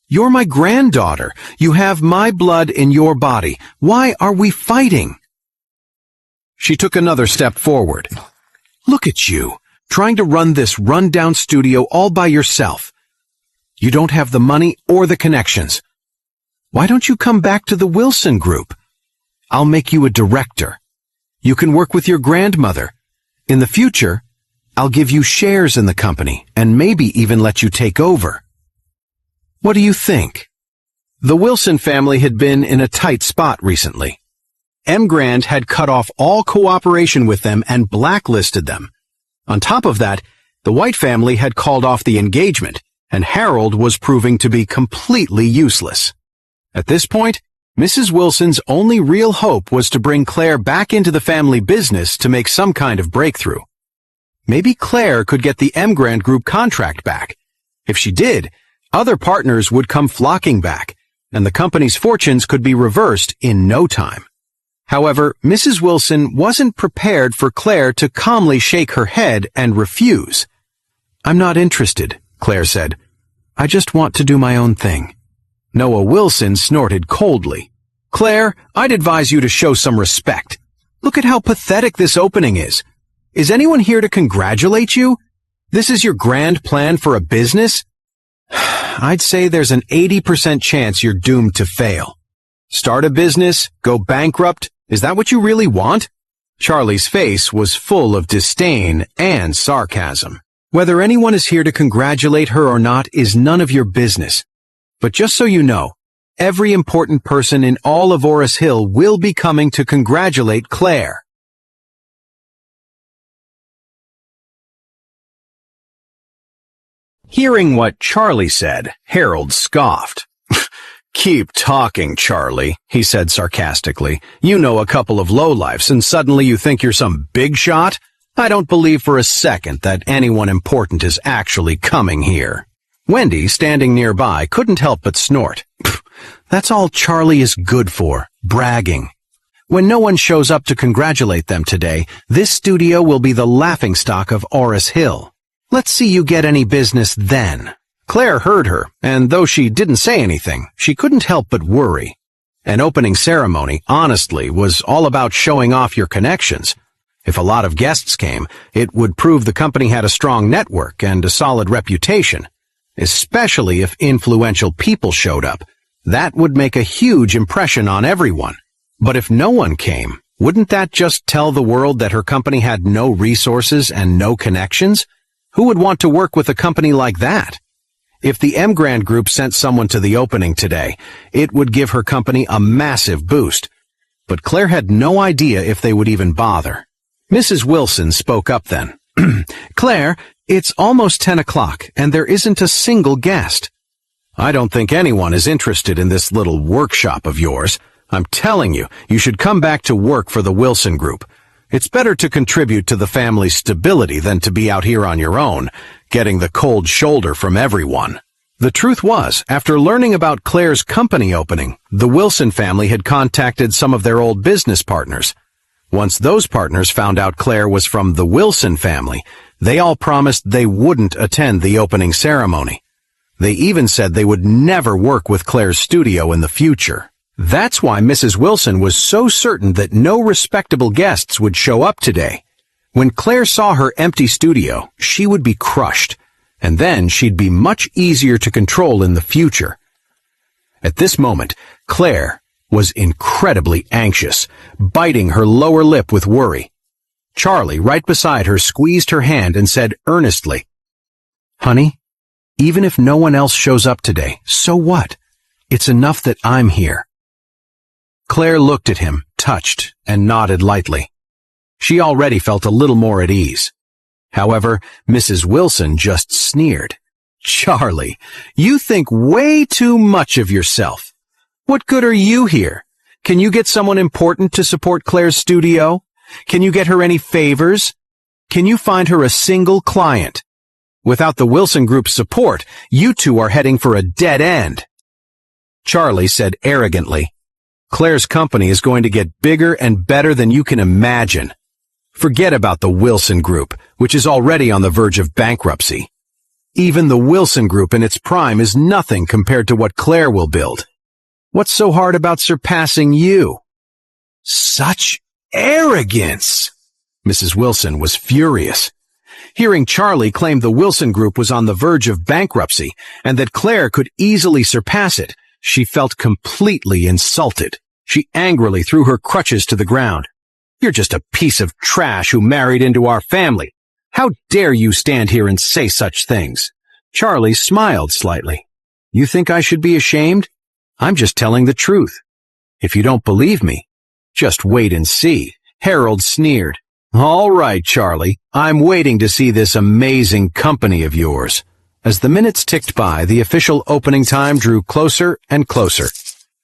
You're my granddaughter. You have my blood in your body. Why are we fighting? She took another step forward. Look at you, trying to run this rundown studio all by yourself. You don't have the money or the connections. Why don't you come back to the Wilson Group? I'll make you a director. You can work with your grandmother. In the future, I'll give you shares in the company and maybe even let you take over. What do you think? The Wilson family had been in a tight spot recently. Emgrand had cut off all cooperation with them and blacklisted them. On top of that, the White family had called off the engagement, and Harold was proving to be completely useless. At this point, Mrs. Wilson's only real hope was to bring Claire back into the family business to make some kind of breakthrough. Maybe Claire could get the Emgrand Group contract back. If she did, other partners would come flocking back, and the company's fortunes could be reversed in no time. However, Mrs. Wilson wasn't prepared for Claire to calmly shake her head and refuse. I'm not interested, Claire said. I just want to do my own thing. Noah Wilson snorted coldly. Claire, I'd advise you to show some respect. Look at how pathetic this opening is. Is anyone here to congratulate you? This is your grand plan for a business? I'd say there's an 80% chance you're doomed to fail. Start a business, go bankrupt, is that what you really want? Charlie's face was full of disdain and sarcasm. Whether anyone is here to congratulate her or not is none of your business. But just so you know, every important person in all of Oris Hill will be coming to congratulate Claire. Hearing what Charlie said, Harold scoffed. "Keep talking, Charlie," he said sarcastically. "You know a couple of lowlifes and suddenly you think you're some big shot? I don't believe for a second that anyone important is actually coming here." Wendy, standing nearby, couldn't help but snort. That's all Charlie is good for, bragging. When no one shows up to congratulate them today, this studio will be the laughingstock of Oris Hill. Let's see you get any business then. Claire heard her, and though she didn't say anything, she couldn't help but worry. An opening ceremony, honestly, was all about showing off your connections. If a lot of guests came, it would prove the company had a strong network and a solid reputation. Especially if influential people showed up. That would make a huge impression on everyone. But if no one came, wouldn't that just tell the world that her company had no resources and no connections? Who would want to work with a company like that? If the M Grand Group sent someone to the opening today, it would give her company a massive boost. But Claire had no idea if they would even bother. Mrs. Wilson spoke up then. "Claire, it's almost 10 o'clock, and there isn't a single guest." "I don't think anyone is interested in this little workshop of yours. I'm telling you, you should come back to work for the Wilson Group. It's better to contribute to the family's stability than to be out here on your own, getting the cold shoulder from everyone." The truth was, after learning about Claire's company opening, the Wilson family had contacted some of their old business partners. Once those partners found out Claire was from the Wilson family, they all promised they wouldn't attend the opening ceremony. They even said they would never work with Claire's studio in the future. That's why Mrs. Wilson was so certain that no respectable guests would show up today. When Claire saw her empty studio, she would be crushed, and then she'd be much easier to control in the future. At this moment, Claire was incredibly anxious, biting her lower lip with worry. Charlie, right beside her, squeezed her hand and said earnestly, "Honey, even if no one else shows up today, so what? It's enough that I'm here." Claire looked at him, touched, and nodded lightly. She already felt a little more at ease. However, Mrs. Wilson just sneered. "Charlie, you think way too much of yourself. What good are you here? Can you get someone important to support Claire's studio? Can you get her any favors? Can you find her a single client? Without the Wilson Group's support, you two are heading for a dead end." Charlie said arrogantly, "Claire's company is going to get bigger and better than you can imagine. Forget about the Wilson Group, which is already on the verge of bankruptcy. Even the Wilson Group in its prime is nothing compared to what Claire will build. What's so hard about surpassing you?" Such arrogance! Mrs. Wilson was furious. Hearing Charlie claim the Wilson Group was on the verge of bankruptcy and that Claire could easily surpass it, she felt completely insulted. She angrily threw her crutches to the ground. "You're just a piece of trash who married into our family. How dare you stand here and say such things?" Charlie smiled slightly. "You think I should be ashamed? I'm just telling the truth. If you don't believe me, just wait and see." Harold sneered. "All right, Charlie, I'm waiting to see this amazing company of yours." As the minutes ticked by, the official opening time drew closer and closer.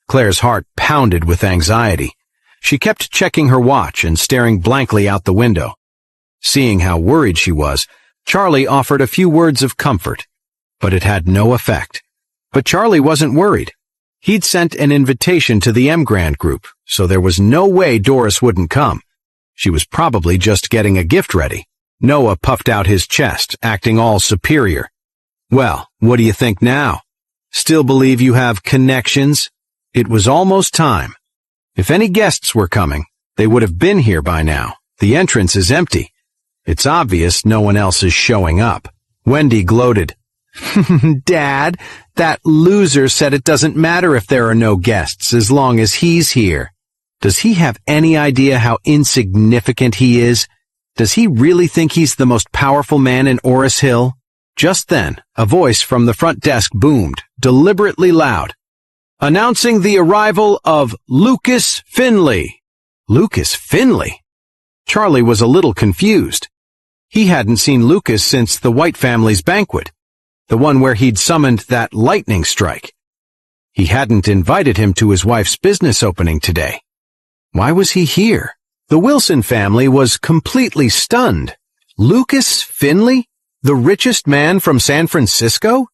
Claire's heart pounded with anxiety. She kept checking her watch and staring blankly out the window. Seeing how worried she was, Charlie offered a few words of comfort, but it had no effect. But Charlie wasn't worried. He'd sent an invitation to the M Grand Group, so there was no way Doris wouldn't come. She was probably just getting a gift ready. Noah puffed out his chest, acting all superior. "Well, what do you think now? Still believe you have connections?" It was almost time. If any guests were coming, they would have been here by now. The entrance is empty. It's obvious no one else is showing up. Wendy gloated. "Dad, that loser said it doesn't matter if there are no guests as long as he's here. Does he have any idea how insignificant he is? Does he really think he's the most powerful man in Oris Hill?" Just then, a voice from the front desk boomed, deliberately loud. "Announcing the arrival of Lucas Finley." Lucas Finley? Charlie was a little confused. He hadn't seen Lucas since the White family's banquet. the one where he'd summoned that lightning strike. He hadn't invited him to his wife's business opening today. Why was he here? The Wilson family was completely stunned. Lucas Finley? The richest man from San Francisco?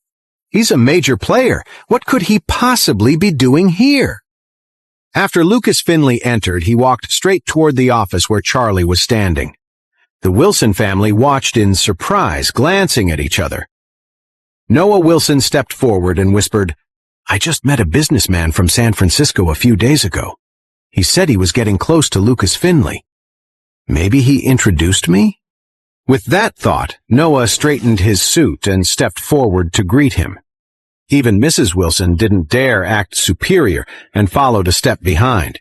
He's a major player. What could he possibly be doing here? After Lucas Finley entered, he walked straight toward the office where Charlie was standing. The Wilson family watched in surprise, glancing at each other. Noah Wilson stepped forward and whispered, "I just met a businessman from San Francisco a few days ago. He said he was getting close to Lucas Finley. Maybe he introduced me?" With that thought, Noah straightened his suit and stepped forward to greet him. Even Mrs. Wilson didn't dare act superior and followed a step behind.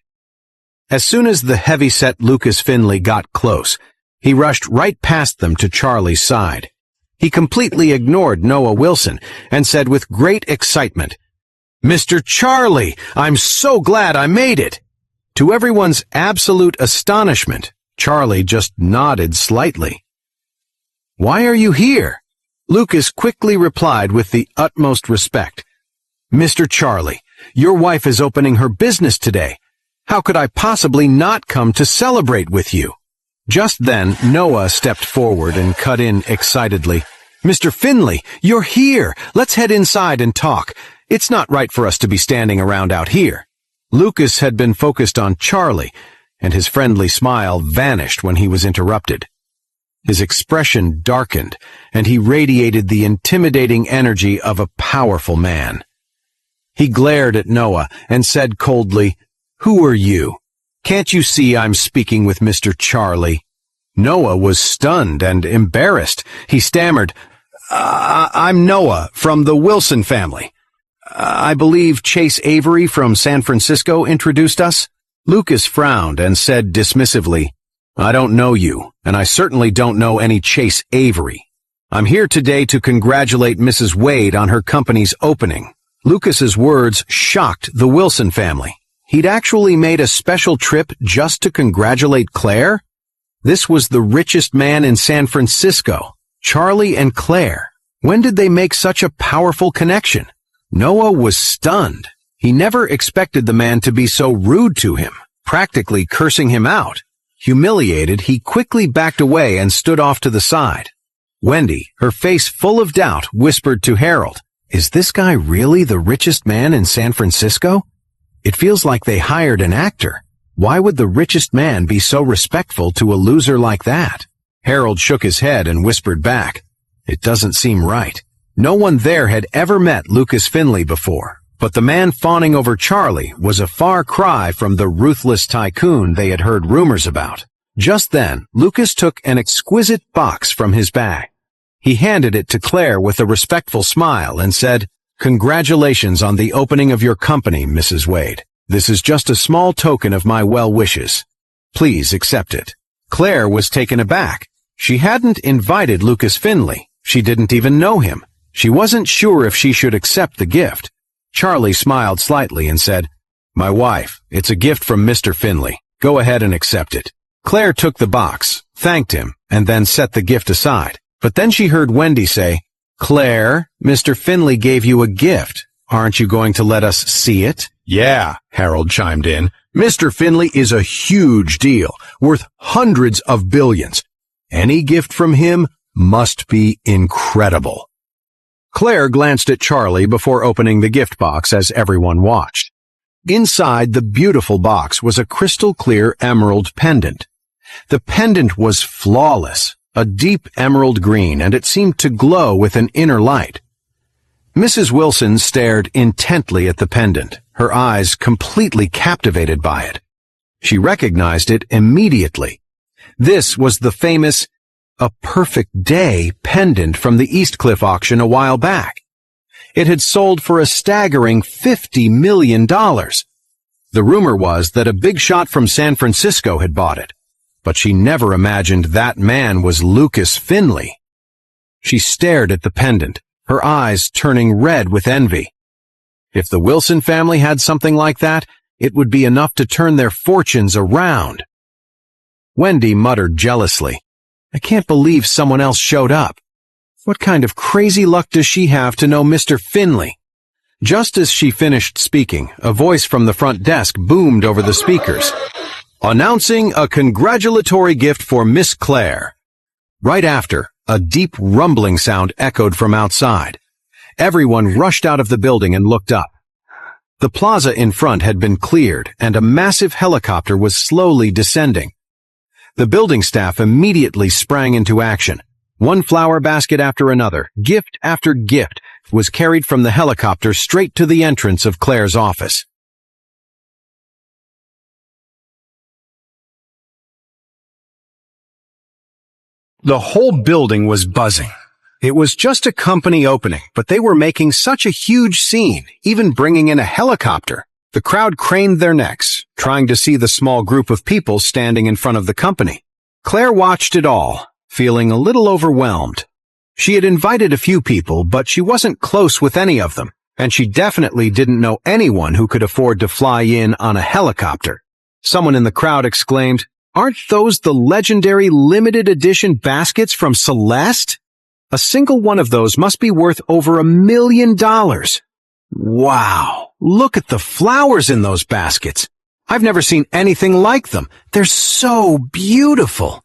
As soon as the heavy-set Lucas Finley got close, he rushed right past them to Charlie's side. He completely ignored Noah Wilson and said with great excitement, "Mr. Charlie, I'm so glad I made it." To everyone's absolute astonishment, Charlie just nodded slightly. "Why are you here?" Lucas quickly replied with the utmost respect. "Mr. Charlie, your wife is opening her business today. How could I possibly not come to celebrate with you?" Just then, Noah stepped forward and cut in excitedly. "Mr. Finley, you're here. Let's head inside and talk. It's not right for us to be standing around out here." Lucas had been focused on Charlie, and his friendly smile vanished when he was interrupted. His expression darkened, and he radiated the intimidating energy of a powerful man. He glared at Noah and said coldly, "Who are you? Can't you see I'm speaking with Mr. Charlie?" Noah was stunned and embarrassed. He stammered, I'm Noah from the Wilson family. I believe Chase Avery from San Francisco introduced us." Lucas frowned and said dismissively, "I don't know you, and I certainly don't know any Chase Avery. I'm here today to congratulate Mrs. Wade on her company's opening." Lucas's words shocked the Wilson family. He'd actually made a special trip just to congratulate Claire? This was the richest man in San Francisco, Charlie and Claire. When did they make such a powerful connection? Noah was stunned. He never expected the man to be so rude to him, practically cursing him out. Humiliated, he quickly backed away and stood off to the side. Wendy, her face full of doubt, whispered to Harold, "Is this guy really the richest man in San Francisco? It feels like they hired an actor. Why would the richest man be so respectful to a loser like that?" Harold shook his head and whispered back, "It doesn't seem right." No one there had ever met Lucas Finley before, but the man fawning over Charlie was a far cry from the ruthless tycoon they had heard rumors about. Just then, Lucas took an exquisite box from his bag. He handed it to Claire with a respectful smile and said, "Congratulations on the opening of your company, Mrs. Wade. This is just a small token of my well wishes. Please accept it." Claire was taken aback. She hadn't invited Lucas Finley. She didn't even know him. She wasn't sure if she should accept the gift. Charlie smiled slightly and said, "My wife, it's a gift from Mr. Finley. Go ahead and accept it." Claire took the box, thanked him, and then set the gift aside. But then she heard Wendy say, "Claire, Mr. Finley gave you a gift. Aren't you going to let us see it?" "Yeah," Harold chimed in. "Mr. Finley is a huge deal, worth hundreds of billions. Any gift from him must be incredible." Claire glanced at Charlie before opening the gift box as everyone watched. Inside the beautiful box was a crystal-clear emerald pendant. The pendant was flawless, a deep emerald green, and it seemed to glow with an inner light. Mrs. Wilson stared intently at the pendant, her eyes completely captivated by it. She recognized it immediately. This was the famous "A Perfect Day" pendant from the Eastcliff auction a while back. It had sold for a staggering $50 million. The rumor was that a big shot from San Francisco had bought it, but she never imagined that man was Lucas Finley. She stared at the pendant, her eyes turning red with envy. If the Wilson family had something like that, it would be enough to turn their fortunes around. Wendy muttered jealously, "I can't believe someone else showed up." What kind of crazy luck does she have to know Mr. Finley? Just as she finished speaking, a voice from the front desk boomed over the speakers. Announcing a congratulatory gift for Miss Claire. Right after, a deep rumbling sound echoed from outside. Everyone rushed out of the building and looked up. The plaza in front had been cleared, and a massive helicopter was slowly descending. The building staff immediately sprang into action. One flower basket after another, gift after gift, was carried from the helicopter straight to the entrance of Claire's office. The whole building was buzzing. It was just a company opening, but they were making such a huge scene, even bringing in a helicopter. The crowd craned their necks, trying to see the small group of people standing in front of the company. Claire watched it all, feeling a little overwhelmed. She had invited a few people, but she wasn't close with any of them, and she definitely didn't know anyone who could afford to fly in on a helicopter. Someone in the crowd exclaimed, "Aren't those the legendary limited edition baskets from Celeste? A single one of those must be worth over $1 million. Wow, look at the flowers in those baskets. I've never seen anything like them. They're so beautiful.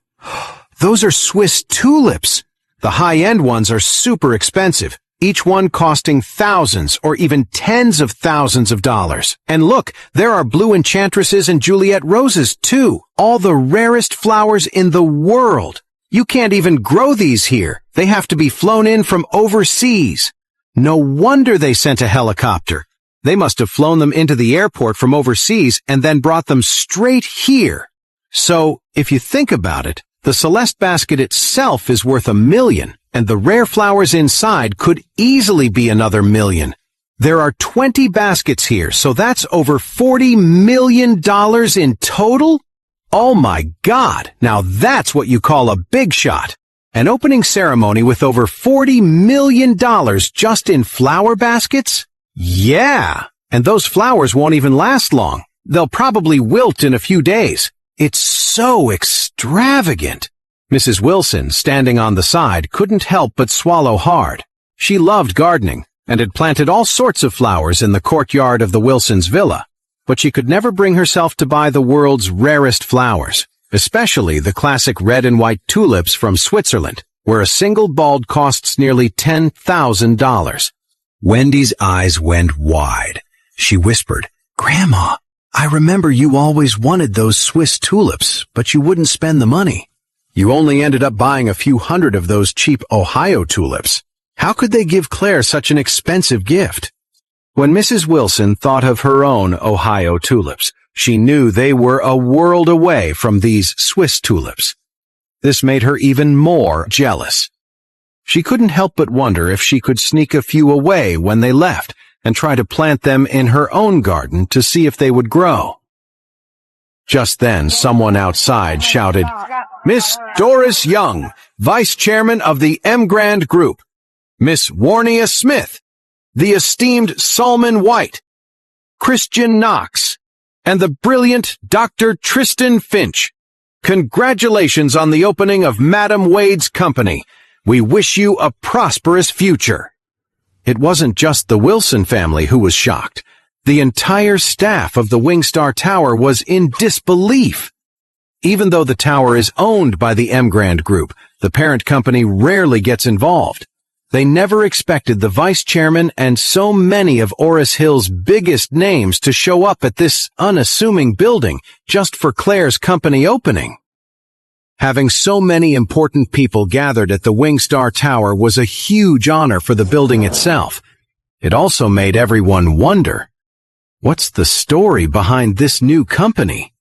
Those are Swiss tulips. The high-end ones are super expensive, each one costing thousands or even tens of thousands of dollars. And look, there are blue enchantresses and Juliet roses too, all the rarest flowers in the world. You can't even grow these here. They have to be flown in from overseas. No wonder they sent a helicopter. They must have flown them into the airport from overseas and then brought them straight here. So, if you think about it, the Celeste basket itself is worth $1 million, and the rare flowers inside could easily be another $1 million. There are 20 baskets here, so that's over $40 million in total? Oh my God, now that's what you call a big shot. An opening ceremony with over $40 million just in flower baskets? Yeah, and those flowers won't even last long. They'll probably wilt in a few days. It's so extravagant. Mrs. Wilson, standing on the side, couldn't help but swallow hard. She loved gardening and had planted all sorts of flowers in the courtyard of the Wilsons' villa, but she could never bring herself to buy the world's rarest flowers, especially the classic red and white tulips from Switzerland, where a single bulb costs nearly $10,000. Wendy's eyes went wide. She whispered, "Grandma, I remember you always wanted those Swiss tulips, but you wouldn't spend the money. You only ended up buying a few hundred of those cheap Ohio tulips. How could they give Claire such an expensive gift?" When Mrs. Wilson thought of her own Ohio tulips, she knew they were a world away from these Swiss tulips. This made her even more jealous. She couldn't help but wonder if she could sneak a few away when they left and try to plant them in her own garden to see if they would grow. Just then, someone outside shouted, "Miss Doris Young, Vice Chairman of the M. Grand Group, Miss Warnia Smith, the esteemed Salman White, Christian Knox, and the brilliant Dr. Tristan Finch. Congratulations on the opening of Madam Wade's company. We wish you a prosperous future." It wasn't just the Wilson family who was shocked. The entire staff of the Wingstar Tower was in disbelief. Even though the tower is owned by the M. Grand Group, the parent company rarely gets involved. They never expected the vice chairman and so many of Oris Hill's biggest names to show up at this unassuming building just for Claire's company opening. Having so many important people gathered at the Wingstar Tower was a huge honor for the building itself. It also made everyone wonder, what's the story behind this new company?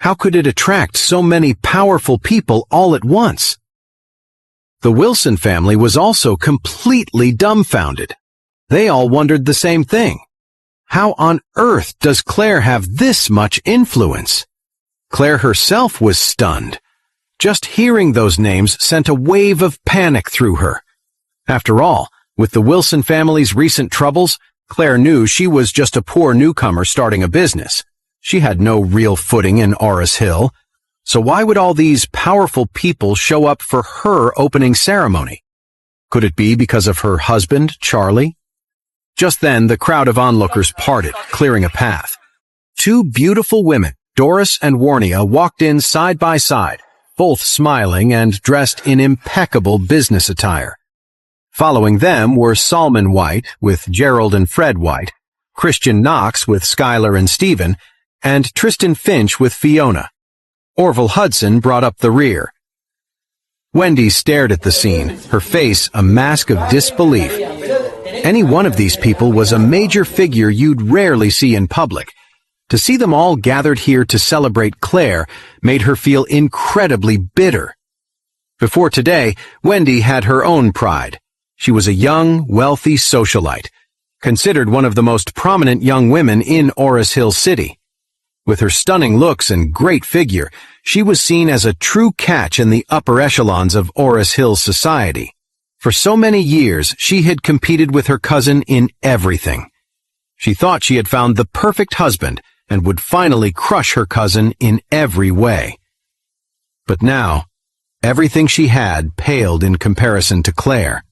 How could it attract so many powerful people all at once? The Wilson family was also completely dumbfounded. They all wondered the same thing. How on earth does Claire have this much influence? Claire herself was stunned. Just hearing those names sent a wave of panic through her. After all, with the Wilson family's recent troubles, Claire knew she was just a poor newcomer starting a business. She had no real footing in Oris Hill. So why would all these powerful people show up for her opening ceremony? Could it be because of her husband, Charlie? Just then, the crowd of onlookers parted, clearing a path. Two beautiful women, Doris and Warnia, walked in side by side, both smiling and dressed in impeccable business attire. Following them were Salman White with Gerald and Fred White, Christian Knox with Skylar and Stephen, and Tristan Finch with Fiona. Orville Hudson brought up the rear. Wendy stared at the scene, her face a mask of disbelief. Any one of these people was a major figure you'd rarely see in public. To see them all gathered here to celebrate Claire made her feel incredibly bitter. Before today, Wendy had her own pride. She was a young, wealthy socialite, considered one of the most prominent young women in Oris Hill City. With her stunning looks and great figure, she was seen as a true catch in the upper echelons of Oris Hill society. For so many years, she had competed with her cousin in everything. She thought she had found the perfect husband and would finally crush her cousin in every way. But now, everything she had paled in comparison to Claire.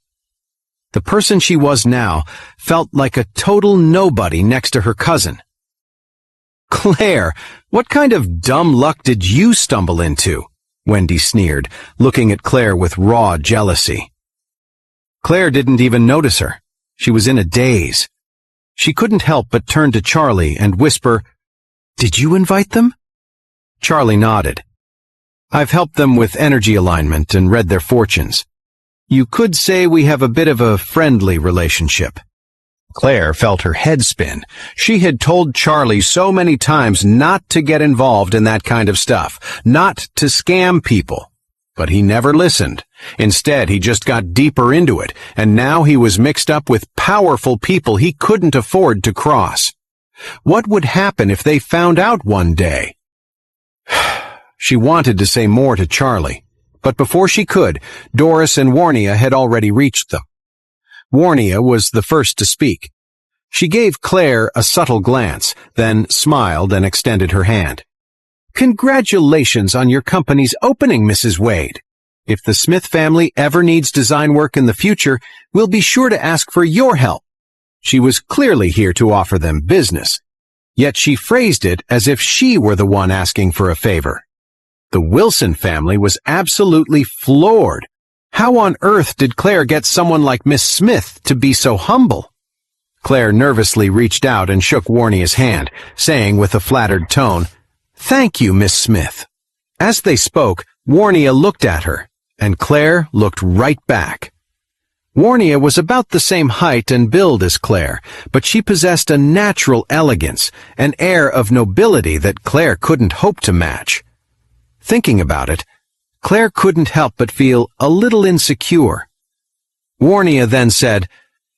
The person she was now felt like a total nobody next to her cousin. "Claire, what kind of dumb luck did you stumble into?" Wendy sneered, looking at Claire with raw jealousy. Claire didn't even notice her. She was in a daze. She couldn't help but turn to Charlie and whisper, "Did you invite them?" Charlie nodded. "I've helped them with energy alignment and read their fortunes. You could say we have a bit of a friendly relationship." Claire felt her head spin. She had told Charlie so many times not to get involved in that kind of stuff, not to scam people. But he never listened. Instead, he just got deeper into it, and now he was mixed up with powerful people he couldn't afford to cross. What would happen if they found out one day? She wanted to say more to Charlie, but before she could, Doris and Warnia had already reached them. Warnia was the first to speak. She gave Claire a subtle glance, then smiled and extended her hand. "Congratulations on your company's opening, Mrs. Wade. If the Smith family ever needs design work in the future, we'll be sure to ask for your help." She was clearly here to offer them business, yet she phrased it as if she were the one asking for a favor. The Wilson family was absolutely floored. How on earth did Claire get someone like Miss Smith to be so humble? Claire nervously reached out and shook Warnia's hand, saying with a flattered tone, "Thank you, Miss Smith." As they spoke, Warnia looked at her, and Claire looked right back. Warnia was about the same height and build as Claire, but she possessed a natural elegance, an air of nobility that Claire couldn't hope to match. Thinking about it, Claire couldn't help but feel a little insecure. Warnia then said,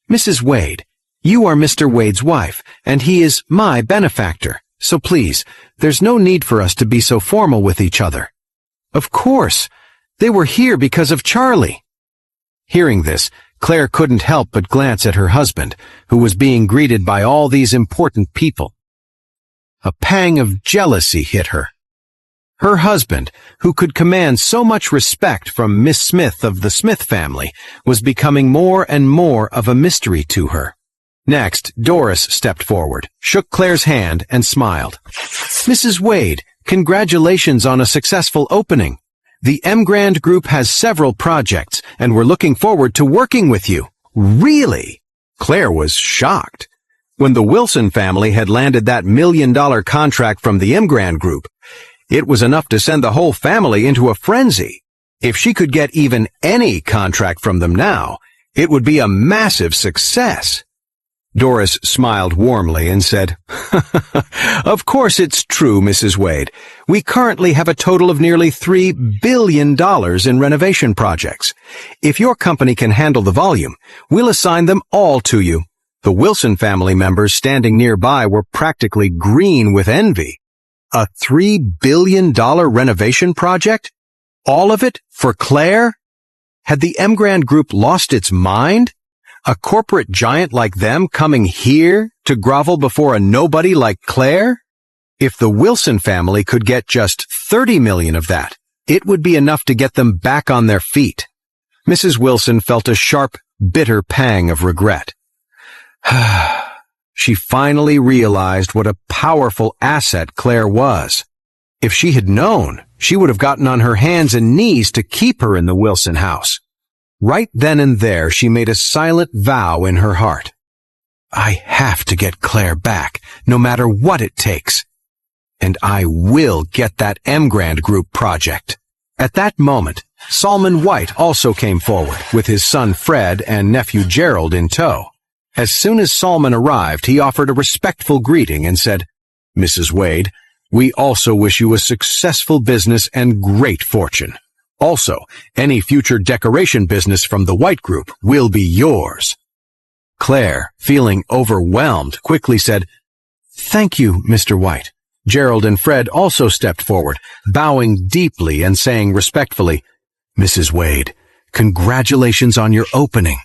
"Mrs. Wade, you are Mr. Wade's wife, and he is my benefactor, so please, there's no need for us to be so formal with each other." Of course, they were here because of Charlie. Hearing this, Claire couldn't help but glance at her husband, who was being greeted by all these important people. A pang of jealousy hit her. Her husband, who could command so much respect from Miss Smith of the Smith family, was becoming more and more of a mystery to her. Next, Doris stepped forward, shook Claire's hand, and smiled. "Mrs. Wade, congratulations on a successful opening. The M. Grand Group has several projects, and we're looking forward to working with you." "Really?" Claire was shocked. When the Wilson family had landed that $1 million contract from the M. Grand Group, it was enough to send the whole family into a frenzy. If she could get even any contract from them now, it would be a massive success. Doris smiled warmly and said, "Of course it's true, Mrs. Wade. We currently have a total of nearly $3 billion in renovation projects. If your company can handle the volume, we'll assign them all to you." The Wilson family members standing nearby were practically green with envy. A $3 billion renovation project? All of it for Claire? Had the M. Grand Group lost its mind? A corporate giant like them coming here to grovel before a nobody like Claire? If the Wilson family could get just $30 million of that, it would be enough to get them back on their feet. Mrs. Wilson felt a sharp, bitter pang of regret. She finally realized what a powerful asset Claire was. If she had known, she would have gotten on her hands and knees to keep her in the Wilson house. Right then and there, she made a silent vow in her heart. I have to get Claire back, no matter what it takes. And I will get that Emgrand Group project. At that moment, Solomon White also came forward, with his son Fred and nephew Gerald in tow. As soon as Solomon arrived, he offered a respectful greeting and said, Mrs. Wade, we also wish you a successful business and great fortune. Also, any future decoration business from the White Group will be yours. Claire, feeling overwhelmed, quickly said, Thank you, Mr. White. Gerald and Fred also stepped forward, bowing deeply and saying respectfully, Mrs. Wade, congratulations on your opening.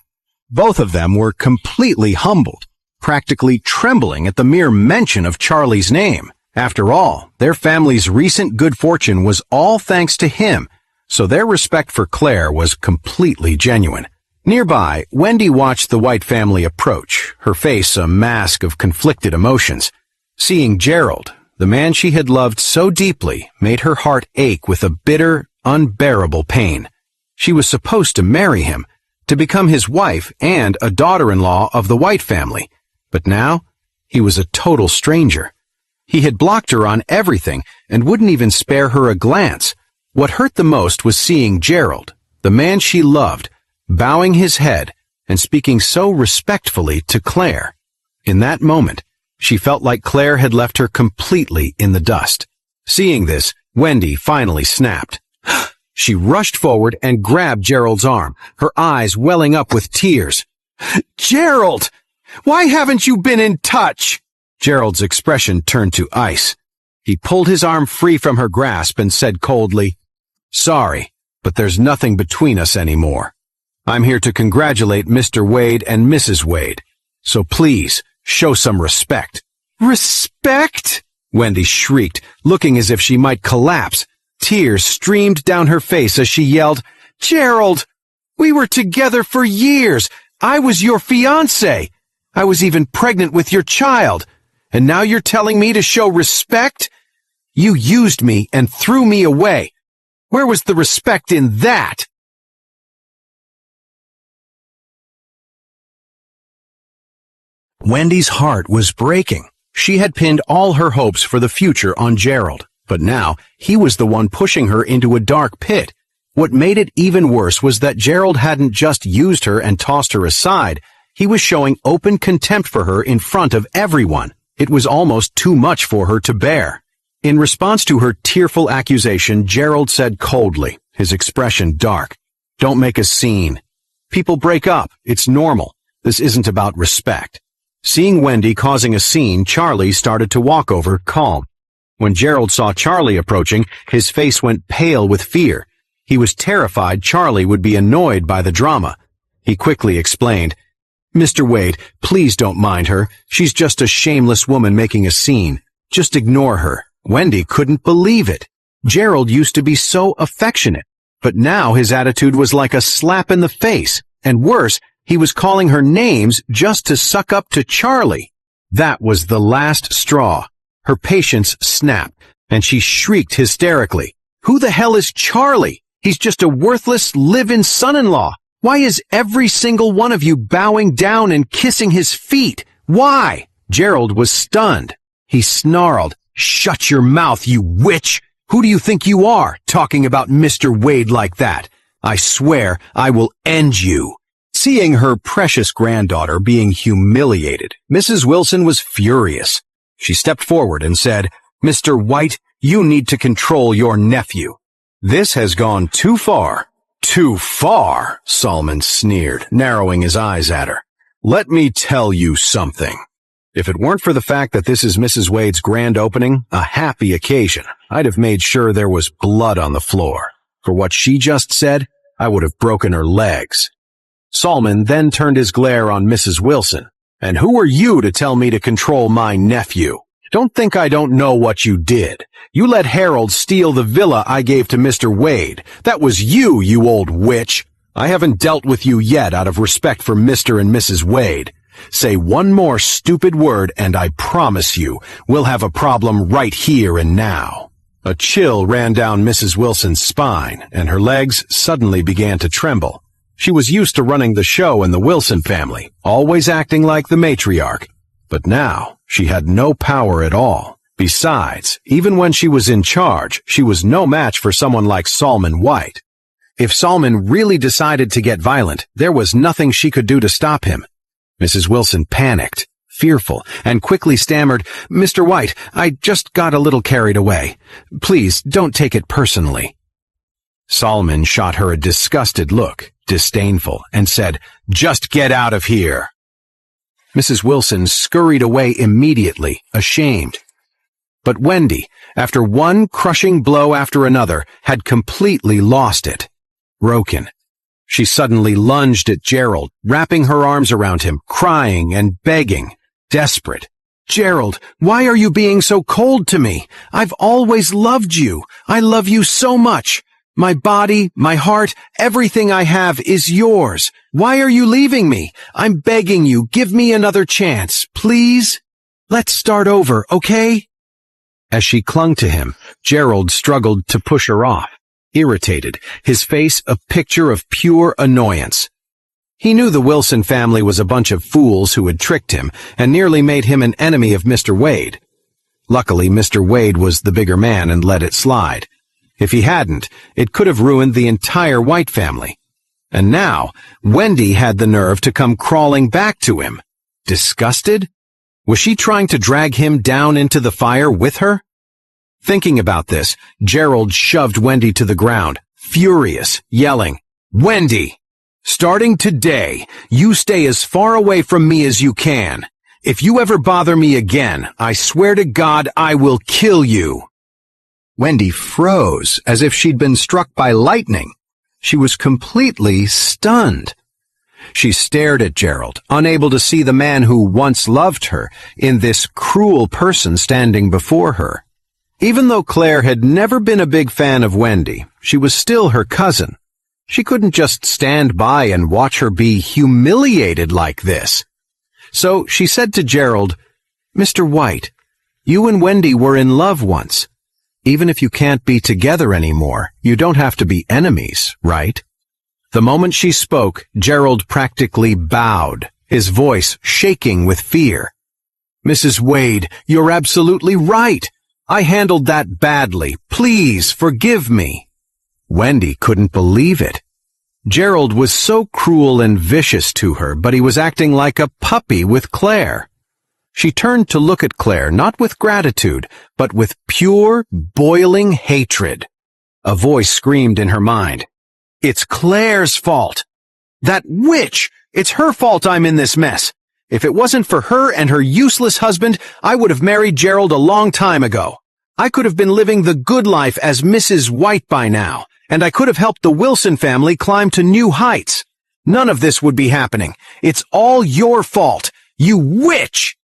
Both of them were completely humbled, practically trembling at the mere mention of Charlie's name. After all, their family's recent good fortune was all thanks to him, so their respect for Claire was completely genuine. Nearby, Wendy watched the White family approach, her face a mask of conflicted emotions. Seeing Gerald, the man she had loved so deeply, made her heart ache with a bitter, unbearable pain. She was supposed to marry him, to become his wife and a daughter-in-law of the White family, but now he was a total stranger. He had blocked her on everything and wouldn't even spare her a glance. What hurt the most was seeing Gerald, the man she loved, bowing his head and speaking so respectfully to Claire. In that moment, she felt like Claire had left her completely in the dust. Seeing this, Wendy finally snapped. She rushed forward and grabbed Gerald's arm, her eyes welling up with tears. Gerald! Why haven't you been in touch? Gerald's expression turned to ice. He pulled his arm free from her grasp and said coldly, Sorry, but there's nothing between us anymore. I'm here to congratulate Mr. Wade and Mrs. Wade, so please show some respect. Respect? Wendy shrieked, looking as if she might collapse. Tears streamed down her face as she yelled, Gerald! We were together for years. I was your fiancé. I was even pregnant with your child. And now you're telling me to show respect? You used me and threw me away. Where was the respect in that? Wendy's heart was breaking. She had pinned all her hopes for the future on Gerald, but now he was the one pushing her into a dark pit. What made it even worse was that Gerald hadn't just used her and tossed her aside. He was showing open contempt for her in front of everyone. It was almost too much for her to bear. In response to her tearful accusation, Gerald said coldly, his expression dark, Don't make a scene. People break up. It's normal. This isn't about respect. Seeing Wendy causing a scene, Charlie started to walk over, calm. When Gerald saw Charlie approaching, his face went pale with fear. He was terrified Charlie would be annoyed by the drama. He quickly explained, Mr. Wade, please don't mind her. She's just a shameless woman making a scene. Just ignore her. Wendy couldn't believe it. Gerald used to be so affectionate, but now his attitude was like a slap in the face. And worse, he was calling her names just to suck up to Charlie. That was the last straw. Her patience snapped, and she shrieked hysterically. Who the hell is Charlie? He's just a worthless live-in son-in-law. Why is every single one of you bowing down and kissing his feet? Why? Gerald was stunned. He snarled, Shut your mouth, you witch! Who do you think you are, talking about Mr. Wade like that? I swear I will end you. Seeing her precious granddaughter being humiliated, Mrs. Wilson was furious. She stepped forward and said, Mr. White, you need to control your nephew. This has gone too far. Too far, Solomon sneered, narrowing his eyes at her. Let me tell you something. If it weren't for the fact that this is Mrs. Wade's grand opening, a happy occasion, I'd have made sure there was blood on the floor. For what she just said, I would have broken her legs. Solomon then turned his glare on Mrs. Wilson. And who are you to tell me to control my nephew? Don't think I don't know what you did. You let Harold steal the villa I gave to Mr. Wade. That was you, you old witch. I haven't dealt with you yet out of respect for Mr. and Mrs. Wade. Say one more stupid word and I promise you, we'll have a problem right here and now." A chill ran down Mrs. Wilson's spine, and her legs suddenly began to tremble. She was used to running the show in the Wilson family, always acting like the matriarch. But now, she had no power at all. Besides, even when she was in charge, she was no match for someone like Solomon White. If Solomon really decided to get violent, there was nothing she could do to stop him. Mrs. Wilson panicked, fearful, and quickly stammered, "Mr. White, I just got a little carried away. Please, don't take it personally." Solomon shot her a disgusted look, disdainful, and said, "Just get out of here." Mrs. Wilson scurried away immediately, ashamed. But Wendy, after one crushing blow after another, had completely lost it. Broken. She suddenly lunged at Gerald, wrapping her arms around him, crying and begging, desperate. "Gerald, why are you being so cold to me? I've always loved you. I love you so much. My body, my heart, everything I have is yours. Why are you leaving me? I'm begging you, give me another chance, please. Let's start over, okay?" As she clung to him, Gerald struggled to push her off, irritated, his face a picture of pure annoyance. He knew the Wilson family was a bunch of fools who had tricked him and nearly made him an enemy of Mr. Wade. Luckily, Mr. Wade was the bigger man and let it slide. If he hadn't, it could have ruined the entire White family. And now, Wendy had the nerve to come crawling back to him. Disgusted? Was she trying to drag him down into the fire with her? Thinking about this, Gerald shoved Wendy to the ground, furious, yelling, "Wendy! Starting today, you stay as far away from me as you can. If you ever bother me again, I swear to God I will kill you." Wendy froze as if she'd been struck by lightning. She was completely stunned. She stared at Gerald, unable to see the man who once loved her in this cruel person standing before her. Even though Claire had never been a big fan of Wendy, she was still her cousin. She couldn't just stand by and watch her be humiliated like this. So she said to Gerald, "Mr. White, you and Wendy were in love once. Even if you can't be together anymore, you don't have to be enemies, right?" The moment she spoke, Gerald practically bowed, his voice shaking with fear. "Mrs. Wade, you're absolutely right. I handled that badly. Please forgive me." Wendy couldn't believe it. Gerald was so cruel and vicious to her, but he was acting like a puppy with Claire. She turned to look at Claire, not with gratitude, but with pure, boiling hatred. A voice screamed in her mind, "It's Claire's fault. That witch! It's her fault I'm in this mess. If it wasn't for her and her useless husband, I would have married Gerald a long time ago. I could have been living the good life as Mrs. White by now, and I could have helped the Wilson family climb to new heights. None of this would be happening. It's all your fault, you witch!"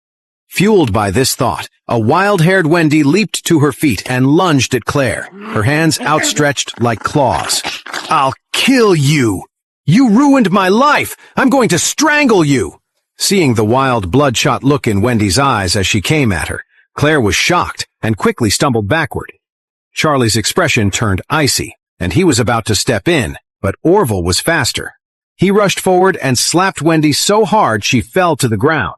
Fueled by this thought, a wild-haired Wendy leaped to her feet and lunged at Claire, her hands outstretched like claws. "I'll kill you! You ruined my life! I'm going to strangle you!" Seeing the wild, bloodshot look in Wendy's eyes as she came at her, Claire was shocked and quickly stumbled backward. Charlie's expression turned icy, and he was about to step in, but Orville was faster. He rushed forward and slapped Wendy so hard she fell to the ground.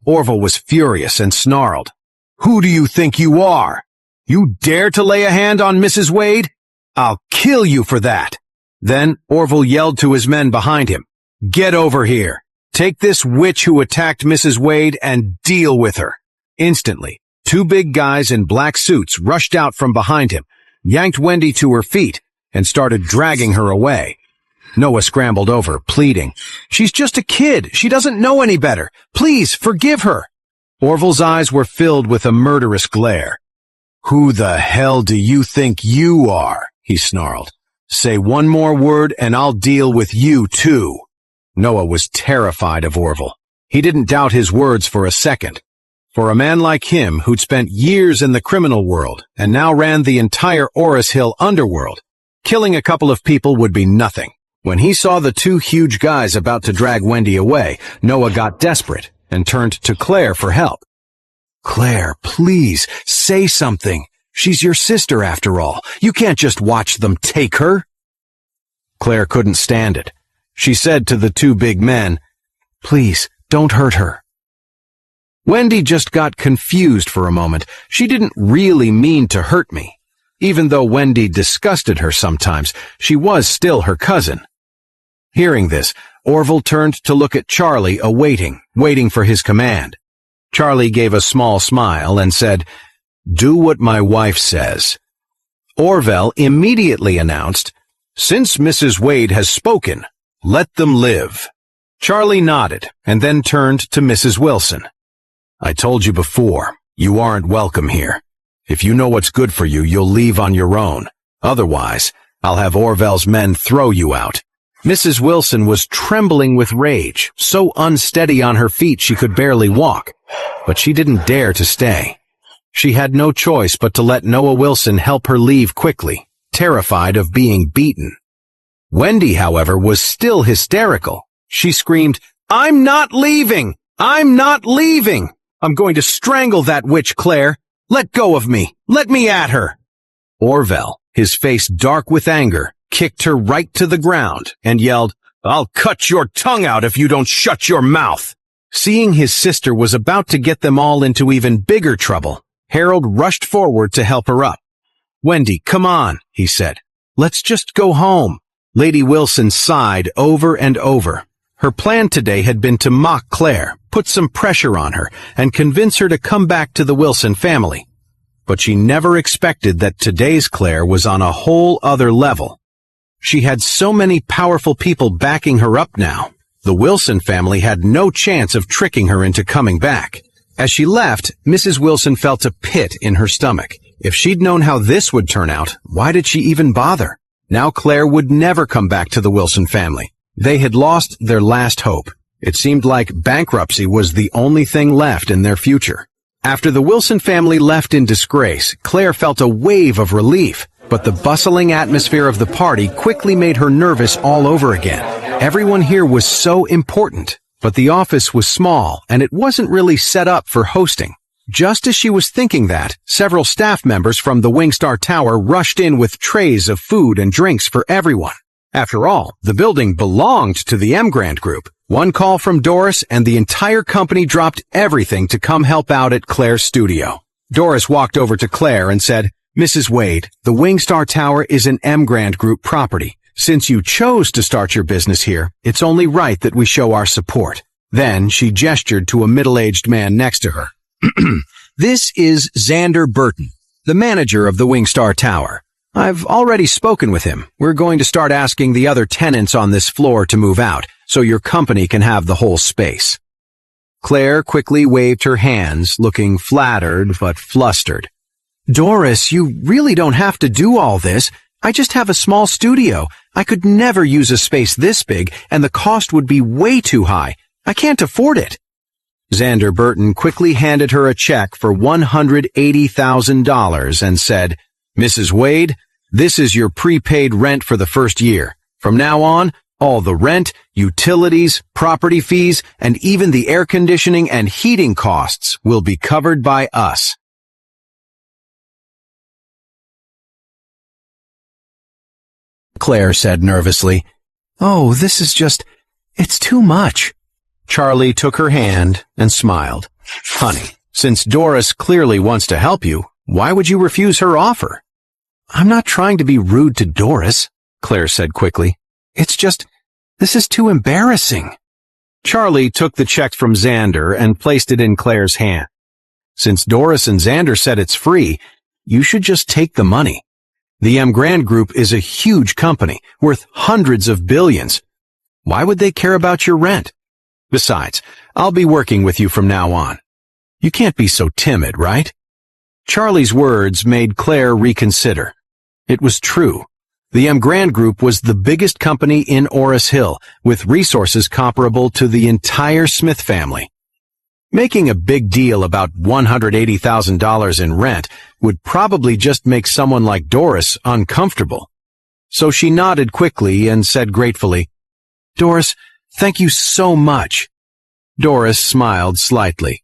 Orville was furious and snarled, "Who do you think you are? You dare to lay a hand on Mrs. Wade? I'll kill you for that." Then Orville yelled to his men behind him, "Get over here. Take this witch who attacked Mrs. Wade and deal with her." Instantly, two big guys in black suits rushed out from behind him, yanked Wendy to her feet, and started dragging her away. Noah scrambled over, pleading, "She's just a kid. She doesn't know any better. Please, forgive her." Orville's eyes were filled with a murderous glare. "Who the hell do you think you are?" he snarled. "Say one more word and I'll deal with you too." Noah was terrified of Orville. He didn't doubt his words for a second. For a man like him, who'd spent years in the criminal world and now ran the entire Oris Hill underworld, killing a couple of people would be nothing. When he saw the two huge guys about to drag Wendy away, Noah got desperate and turned to Claire for help. "Claire, please, say something. She's your sister after all. You can't just watch them take her." Claire couldn't stand it. She said to the two big men, "Please, don't hurt her." Wendy just got confused for a moment. She didn't really mean to hurt me. Even though Wendy disgusted her sometimes, she was still her cousin. Hearing this, Orville turned to look at Charlie, waiting for his command. Charlie gave a small smile and said, "Do what my wife says." Orville immediately announced, "Since Mrs. Wade has spoken, let them live." Charlie nodded and then turned to Mrs. Wilson. "I told you before, you aren't welcome here. If you know what's good for you, you'll leave on your own. Otherwise, I'll have Orville's men throw you out." Mrs. Wilson was trembling with rage, so unsteady on her feet she could barely walk, but she didn't dare to stay. She had no choice but to let Noah Wilson help her leave quickly, terrified of being beaten. Wendy, however, was still hysterical. She screamed, "I'm not leaving! I'm not leaving! I'm going to strangle that witch, Claire! Let go of me! Let me at her!" Orville, his face dark with anger, kicked her right to the ground and yelled, "I'll cut your tongue out if you don't shut your mouth!" Seeing his sister was about to get them all into even bigger trouble, Harold rushed forward to help her up. "Wendy, come on," he said. "Let's just go home." Lady Wilson sighed over and over. Her plan today had been to mock Claire, put some pressure on her, and convince her to come back to the Wilson family. But she never expected that today's Claire was on a whole other level. She had so many powerful people backing her up now. The Wilson family had no chance of tricking her into coming back. As she left, Mrs. Wilson felt a pit in her stomach. If she'd known how this would turn out, why did she even bother? Now Claire would never come back to the Wilson family. They had lost their last hope. It seemed like bankruptcy was the only thing left in their future. After the Wilson family left in disgrace, Claire felt a wave of relief, but the bustling atmosphere of the party quickly made her nervous all over again. Everyone here was so important, but the office was small and it wasn't really set up for hosting. Just as she was thinking that, several staff members from the Wingstar Tower rushed in with trays of food and drinks for everyone. After all, the building belonged to the Grant Group. One call from Doris and the entire company dropped everything to come help out at Claire's studio. Doris walked over to Claire and said, "Mrs. Wade, the Wingstar Tower is an Grant Group property. Since you chose to start your business here, it's only right that we show our support." Then she gestured to a middle-aged man next to her. "This is Xander Burton, the manager of the Wingstar Tower. I've already spoken with him. We're going to start asking the other tenants on this floor to move out, so your company can have the whole space." Claire quickly waved her hands, looking flattered but flustered. "Doris, you really don't have to do all this. I just have a small studio. I could never use a space this big, and the cost would be way too high. I can't afford it." Xander Burton quickly handed her a check for $180,000 and said, "Mrs. Wade, this is your prepaid rent for the first year. From now on, all the rent, utilities, property fees, and even the air conditioning and heating costs will be covered by us." Claire said nervously, "Oh, this is it's too much." Charlie took her hand and smiled. "Honey, since Doris clearly wants to help you, why would you refuse her offer?" "I'm not trying to be rude to Doris," Claire said quickly. This is too embarrassing." Charlie took the check from Xander and placed it in Claire's hand. "Since Doris and Xander said it's free, you should just take the money. The Grant Group is a huge company, worth hundreds of billions. Why would they care about your rent? Besides, I'll be working with you from now on. You can't be so timid, right?" Charlie's words made Claire reconsider. It was true. The Grant Group was the biggest company in Oris Hill, with resources comparable to the entire Smith family. Making a big deal about $180,000 in rent would probably just make someone like Doris uncomfortable. So she nodded quickly and said gratefully, "Doris, thank you so much." Doris smiled slightly.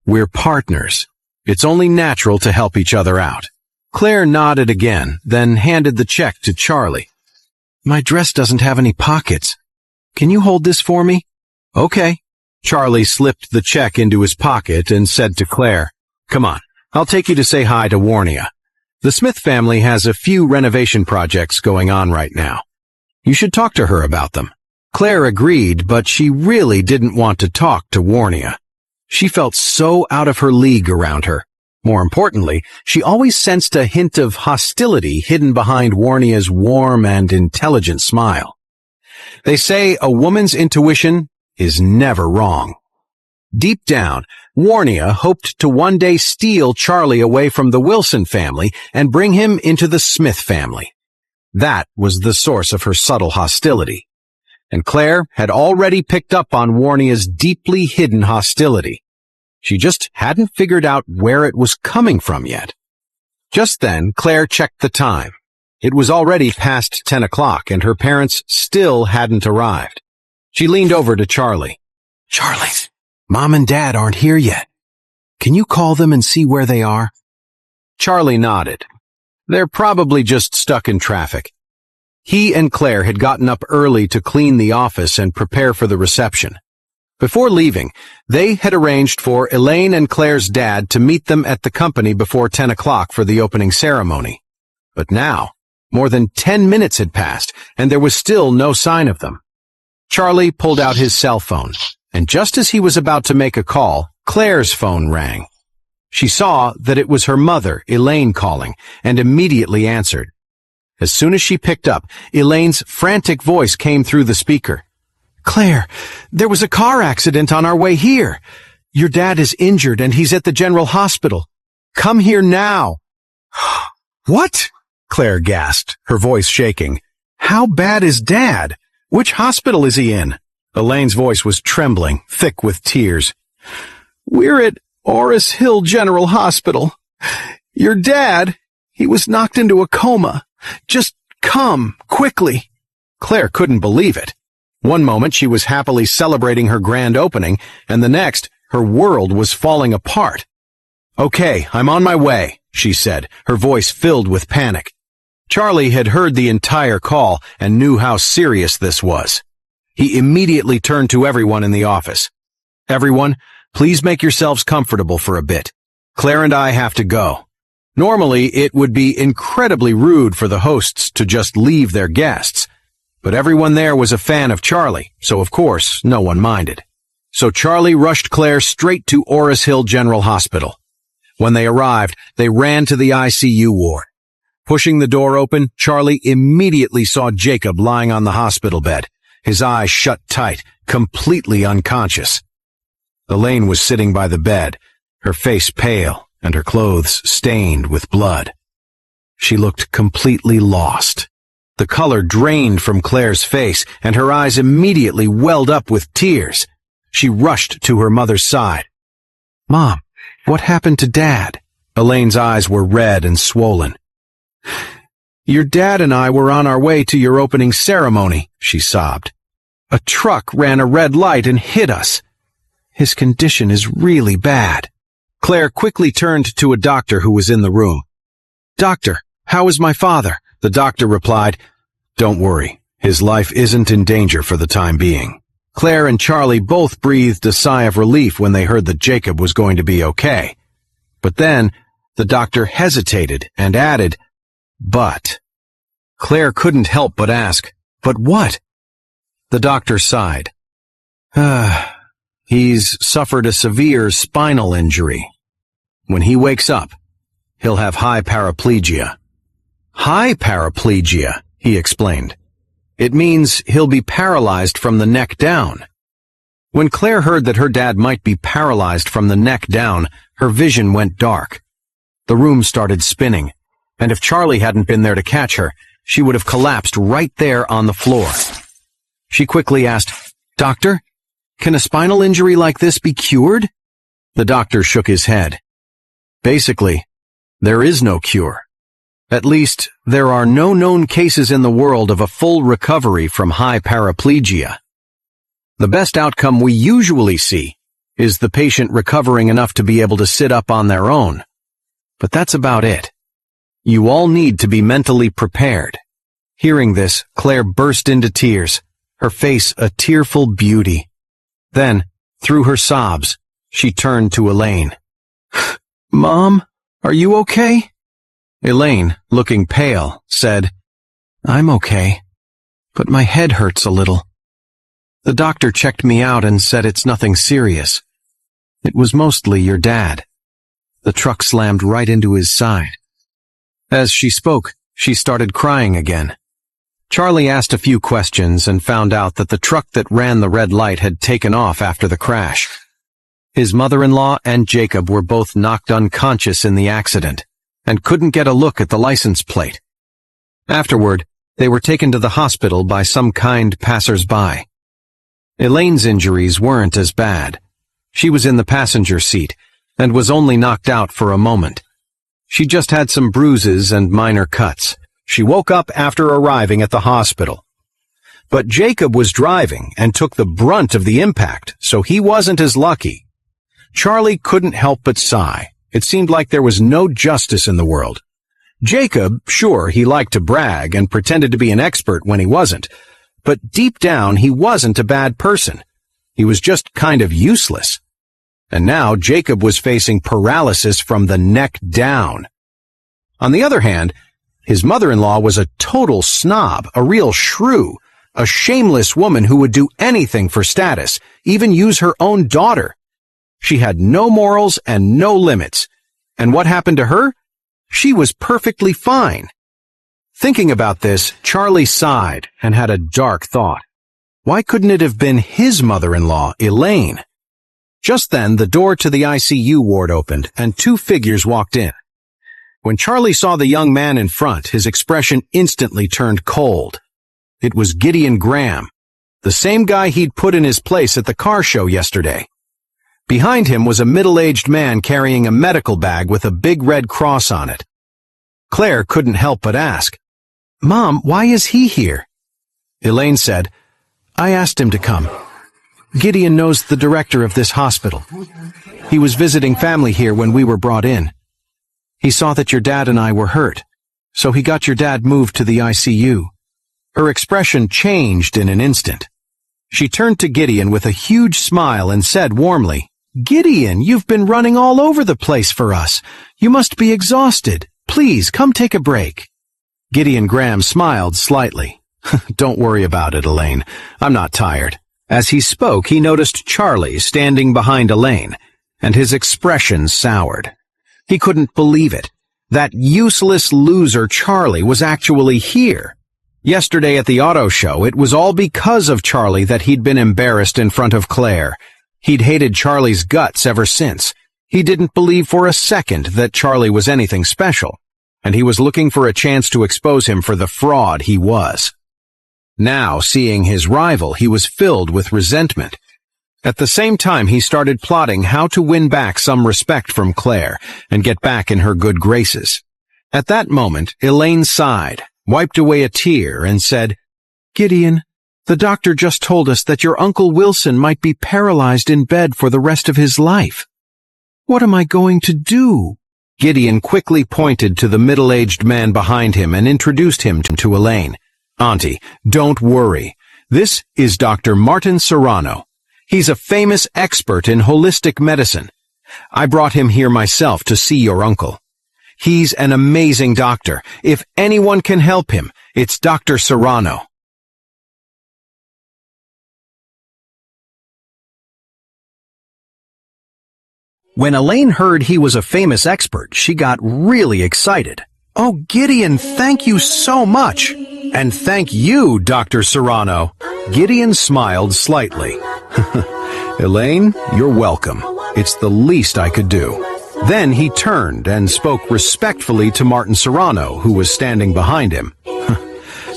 "We're partners. It's only natural to help each other out." Claire nodded again, then handed the check to Charlie. "My dress doesn't have any pockets. Can you hold this for me?" "Okay." Charlie slipped the check into his pocket and said to Claire, "Come on, I'll take you to say hi to Warnia. The Smith family has a few renovation projects going on right now. You should talk to her about them." Claire agreed, but she really didn't want to talk to Warnia. She felt so out of her league around her. More importantly, she always sensed a hint of hostility hidden behind Warnia's warm and intelligent smile. They say a woman's intuition is never wrong. Deep down, Warnia hoped to one day steal Charlie away from the Wilson family and bring him into the Smith family. That was the source of her subtle hostility. And Claire had already picked up on Warnia's deeply hidden hostility. She just hadn't figured out where it was coming from yet. Just then, Claire checked the time. It was already past 10 o'clock, and her parents still hadn't arrived. She leaned over to Charlie. "Charlie, Mom and Dad aren't here yet. Can you call them and see where they are?" Charlie nodded. They're probably just stuck in traffic. He and Claire had gotten up early to clean the office and prepare for the reception. Before leaving, they had arranged for Elaine and Claire's dad to meet them at the company before 10 o'clock for the opening ceremony. But now, more than 10 minutes had passed, and there was still no sign of them. Charlie pulled out his cell phone, and just as he was about to make a call, Claire's phone rang. She saw that it was her mother, Elaine, calling, and immediately answered. As soon as she picked up, Elaine's frantic voice came through the speaker. "Claire, there was a car accident on our way here. Your dad is injured and he's at the general hospital. Come here now." "What?" Claire gasped, her voice shaking. "How bad is Dad? Which hospital is he in?" Elaine's voice was trembling, thick with tears. "We're at Orris Hill General Hospital. Your dad, he was knocked into a coma. Just come, quickly." Claire couldn't believe it. One moment she was happily celebrating her grand opening, and the next, her world was falling apart. "Okay, I'm on my way," she said, her voice filled with panic. Charlie had heard the entire call and knew how serious this was. He immediately turned to everyone in the office. "Everyone, please make yourselves comfortable for a bit. Claire and I have to go." Normally, it would be incredibly rude for the hosts to just leave their guests. But everyone there was a fan of Charlie, so of course, no one minded. So Charlie rushed Claire straight to Orris Hill General Hospital. When they arrived, they ran to the ICU ward. Pushing the door open, Charlie immediately saw Jacob lying on the hospital bed, his eyes shut tight, completely unconscious. Elaine was sitting by the bed, her face pale and her clothes stained with blood. She looked completely lost. The color drained from Claire's face, and her eyes immediately welled up with tears. She rushed to her mother's side. "Mom, what happened to Dad?" Elaine's eyes were red and swollen. "Your dad and I were on our way to your opening ceremony," she sobbed. "A truck ran a red light and hit us. His condition is really bad." Claire quickly turned to a doctor who was in the room. "Doctor, how is my father?" The doctor replied, "Don't worry, his life isn't in danger for the time being." Claire and Charlie both breathed a sigh of relief when they heard that Jacob was going to be okay. But then, the doctor hesitated and added, "But." Claire couldn't help but ask, "But what?" The doctor sighed. He's suffered a severe spinal injury. When he wakes up, he'll have high paraplegia." "High paraplegia," he explained. "It means he'll be paralyzed from the neck down." When Claire heard that her dad might be paralyzed from the neck down, her vision went dark. The room started spinning, and if Charlie hadn't been there to catch her, she would have collapsed right there on the floor. She quickly asked, "Doctor, can a spinal injury like this be cured?" The doctor shook his head. "Basically, there is no cure. At least, there are no known cases in the world of a full recovery from high paraplegia. The best outcome we usually see is the patient recovering enough to be able to sit up on their own. But that's about it. You all need to be mentally prepared. Hearing this, Claire burst into tears, her face a tearful beauty. Then, through her sobs, she turned to Elaine. "Mom, are you okay?" Elaine, looking pale, said, "I'm okay, but my head hurts a little. The doctor checked me out and said it's nothing serious. It was mostly your dad." The truck slammed right into his side. As she spoke, she started crying again. Charlie asked a few questions and found out that the truck that ran the red light had taken off after the crash. His mother-in-law and Jacob were both knocked unconscious in the accident and couldn't get a look at the license plate. Afterward, they were taken to the hospital by some kind passers-by. Elaine's injuries weren't as bad. She was in the passenger seat and was only knocked out for a moment. She just had some bruises and minor cuts. She woke up after arriving at the hospital. But Jacob was driving and took the brunt of the impact, so he wasn't as lucky. Charlie couldn't help but sigh. It seemed like there was no justice in the world. Jacob, sure, he liked to brag and pretended to be an expert when he wasn't, but deep down he wasn't a bad person. He was just kind of useless. And now Jacob was facing paralysis from the neck down. On the other hand, his mother-in-law was a total snob, a real shrew, a shameless woman who would do anything for status, even use her own daughter. She had no morals and no limits. And what happened to her? She was perfectly fine. Thinking about this, Charlie sighed and had a dark thought. Why couldn't it have been his mother-in-law, Elaine? Just then, the door to the ICU ward opened, and two figures walked in. When Charlie saw the young man in front, his expression instantly turned cold. It was Gideon Graham, the same guy he'd put in his place at the car show yesterday. Behind him was a middle-aged man carrying a medical bag with a big red cross on it. Claire couldn't help but ask, "Mom, why is he here?" Elaine said, "I asked him to come. Gideon knows the director of this hospital. He was visiting family here when we were brought in. He saw that your dad and I were hurt, so he got your dad moved to the ICU." Her expression changed in an instant. She turned to Gideon with a huge smile and said warmly, "Gideon, you've been running all over the place for us. You must be exhausted. Please, come take a break." Gideon Graham smiled slightly. "Don't worry about it, Elaine. I'm not tired." As he spoke, he noticed Charlie standing behind Elaine, and his expression soured. He couldn't believe it. That useless loser Charlie was actually here. Yesterday at the auto show, it was all because of Charlie that he'd been embarrassed in front of Claire. He'd hated Charlie's guts ever since. He didn't believe for a second that Charlie was anything special, and he was looking for a chance to expose him for the fraud he was. Now, seeing his rival, he was filled with resentment. At the same time, he started plotting how to win back some respect from Claire and get back in her good graces. At that moment, Elaine sighed, wiped away a tear, and said, "Gideon, the doctor just told us that your Uncle Wilson might be paralyzed in bed for the rest of his life. What am I going to do?" Gideon quickly pointed to the middle-aged man behind him and introduced him to Elaine. "Auntie, don't worry. This is Dr. Martin Serrano. He's a famous expert in holistic medicine. I brought him here myself to see your uncle. He's an amazing doctor. If anyone can help him, it's Dr. Serrano." When Elaine heard he was a famous expert, she got really excited. "Oh, Gideon, thank you so much." "And thank you, Dr. Serrano." Gideon smiled slightly. "Elaine, you're welcome. It's the least I could do." Then he turned and spoke respectfully to Martin Serrano, who was standing behind him.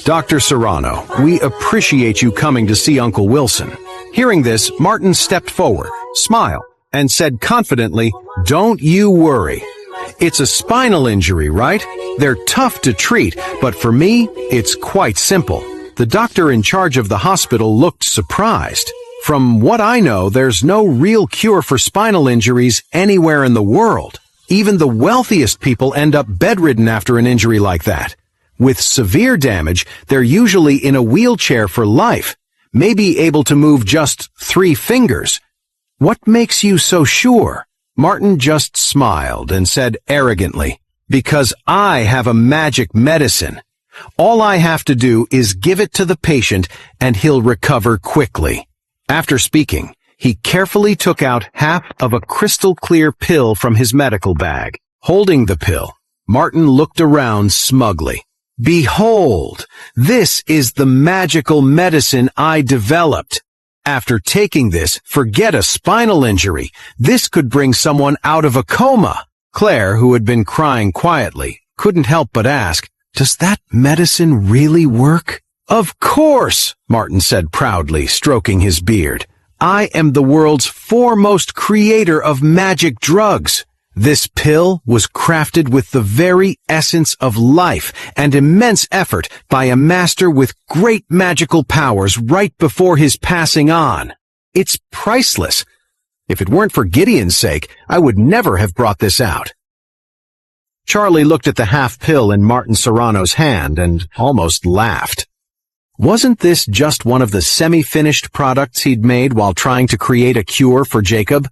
"Dr. Serrano, we appreciate you coming to see Uncle Wilson." Hearing this, Martin stepped forward, smiled, and said confidently, "Don't you worry. It's a spinal injury, right? They're tough to treat, but for me, it's quite simple. The doctor in charge of the hospital looked surprised. From what I know, there's no real cure for spinal injuries anywhere in the world. Even the wealthiest people end up bedridden after an injury like that. With severe damage, they're usually in a wheelchair for life, maybe able to move just 3 fingers. What makes you so sure? Martin just smiled and said arrogantly, "Because I have a magic medicine. All I have to do is give it to the patient and he'll recover quickly." After speaking, he carefully took out half of a crystal-clear pill from his medical bag. Holding the pill, Martin looked around smugly. "Behold, this is the magical medicine I developed. After taking this, forget a spinal injury. This could bring someone out of a coma." Claire, who had been crying quietly, couldn't help but ask, "Does that medicine really work?" "Of course," Martin said proudly, stroking his beard. "I am the world's foremost creator of magic drugs. This pill was crafted with the very essence of life and immense effort by a master with great magical powers right before his passing on. It's priceless. If it weren't for Gideon's sake, I would never have brought this out." Charlie looked at the half pill in Martin Serrano's hand and almost laughed. Wasn't this just one of the semi-finished products he'd made while trying to create a cure for Jacob?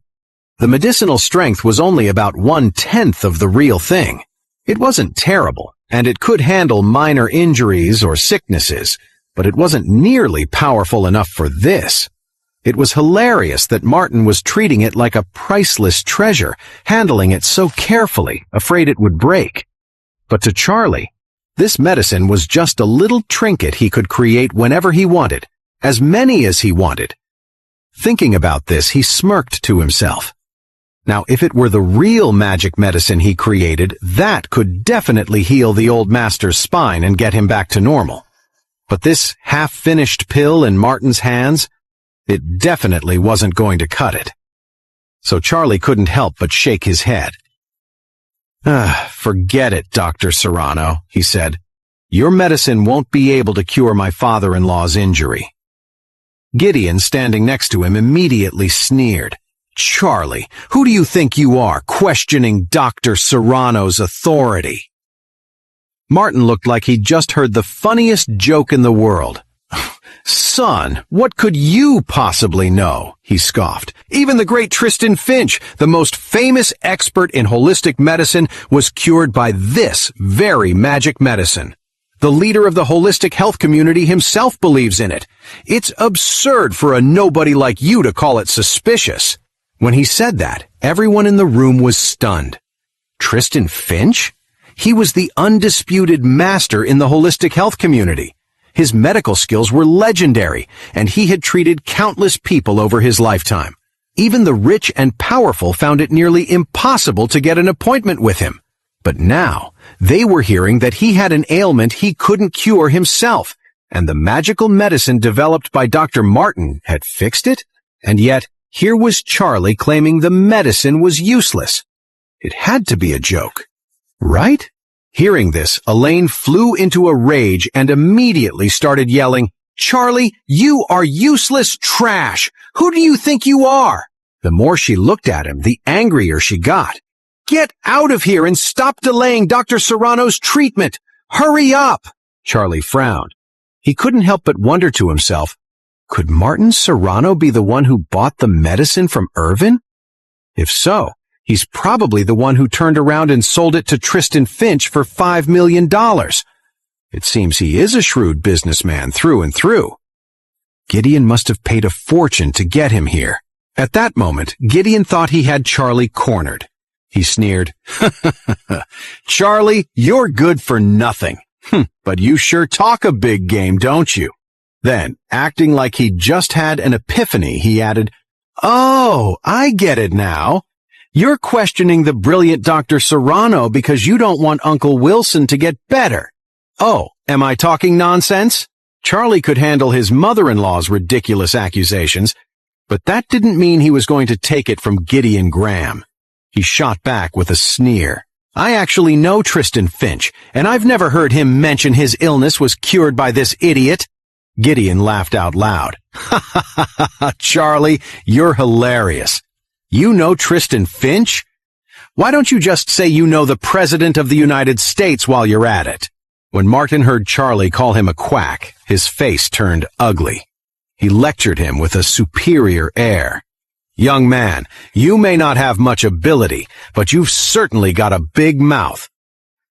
The medicinal strength was only about 1/10 of the real thing. It wasn't terrible, and it could handle minor injuries or sicknesses, but it wasn't nearly powerful enough for this. It was hilarious that Martin was treating it like a priceless treasure, handling it so carefully, afraid it would break. But to Charlie, this medicine was just a little trinket he could create whenever he wanted, as many as he wanted. Thinking about this, he smirked to himself. Now, if it were the real magic medicine he created, that could definitely heal the old master's spine and get him back to normal. But this half-finished pill in Martin's hands, it definitely wasn't going to cut it. So Charlie couldn't help but shake his head. "Forget it, Dr. Serrano," he said. "Your medicine won't be able to cure my father-in-law's injury." Gideon, standing next to him, immediately sneered. "Charlie, who do you think you are, questioning Dr. Serrano's authority?" Martin looked like he'd just heard the funniest joke in the world. "Son, what could you possibly know?" he scoffed. "Even the great Tristan Finch, the most famous expert in holistic medicine, was cured by this very magic medicine. The leader of the holistic health community himself believes in it. It's absurd for a nobody like you to call it suspicious." When he said that, everyone in the room was stunned. Tristan Finch? He was the undisputed master in the holistic health community. His medical skills were legendary, and he had treated countless people over his lifetime. Even the rich and powerful found it nearly impossible to get an appointment with him. But now, they were hearing that he had an ailment he couldn't cure himself, and the magical medicine developed by Dr. Martin had fixed it? And yet, here was Charlie claiming the medicine was useless. It had to be a joke, right? Hearing this, Elaine flew into a rage and immediately started yelling, "Charlie, you are useless trash! Who do you think you are?" The more she looked at him, the angrier she got. "Get out of here and stop delaying Dr. Serrano's treatment! Hurry up!" Charlie frowned. He couldn't help but wonder to himself, could Martin Serrano be the one who bought the medicine from Irvin? If so, he's probably the one who turned around and sold it to Tristan Finch for $5 million. It seems he is a shrewd businessman through and through. Gideon must have paid a fortune to get him here. At that moment, Gideon thought he had Charlie cornered. He sneered, "Charlie, you're good for nothing. But you sure talk a big game, don't you?" Then, acting like he'd just had an epiphany, he added, "Oh, I get it now. You're questioning the brilliant Dr. Serrano because you don't want Uncle Wilson to get better. Oh, am I talking nonsense?" Charlie could handle his mother-in-law's ridiculous accusations, but that didn't mean he was going to take it from Gideon Graham. He shot back with a sneer. I actually know Tristan Finch, and I've never heard him mention his illness was cured by this idiot." Gideon laughed out loud. "Ha ha ha ha, Charlie, you're hilarious. You know Tristan Finch? Why don't you just say you know the President of the United States while you're at it?" When Martin heard Charlie call him a quack, his face turned ugly. He lectured him with a superior air. "Young man, you may not have much ability, but you've certainly got a big mouth.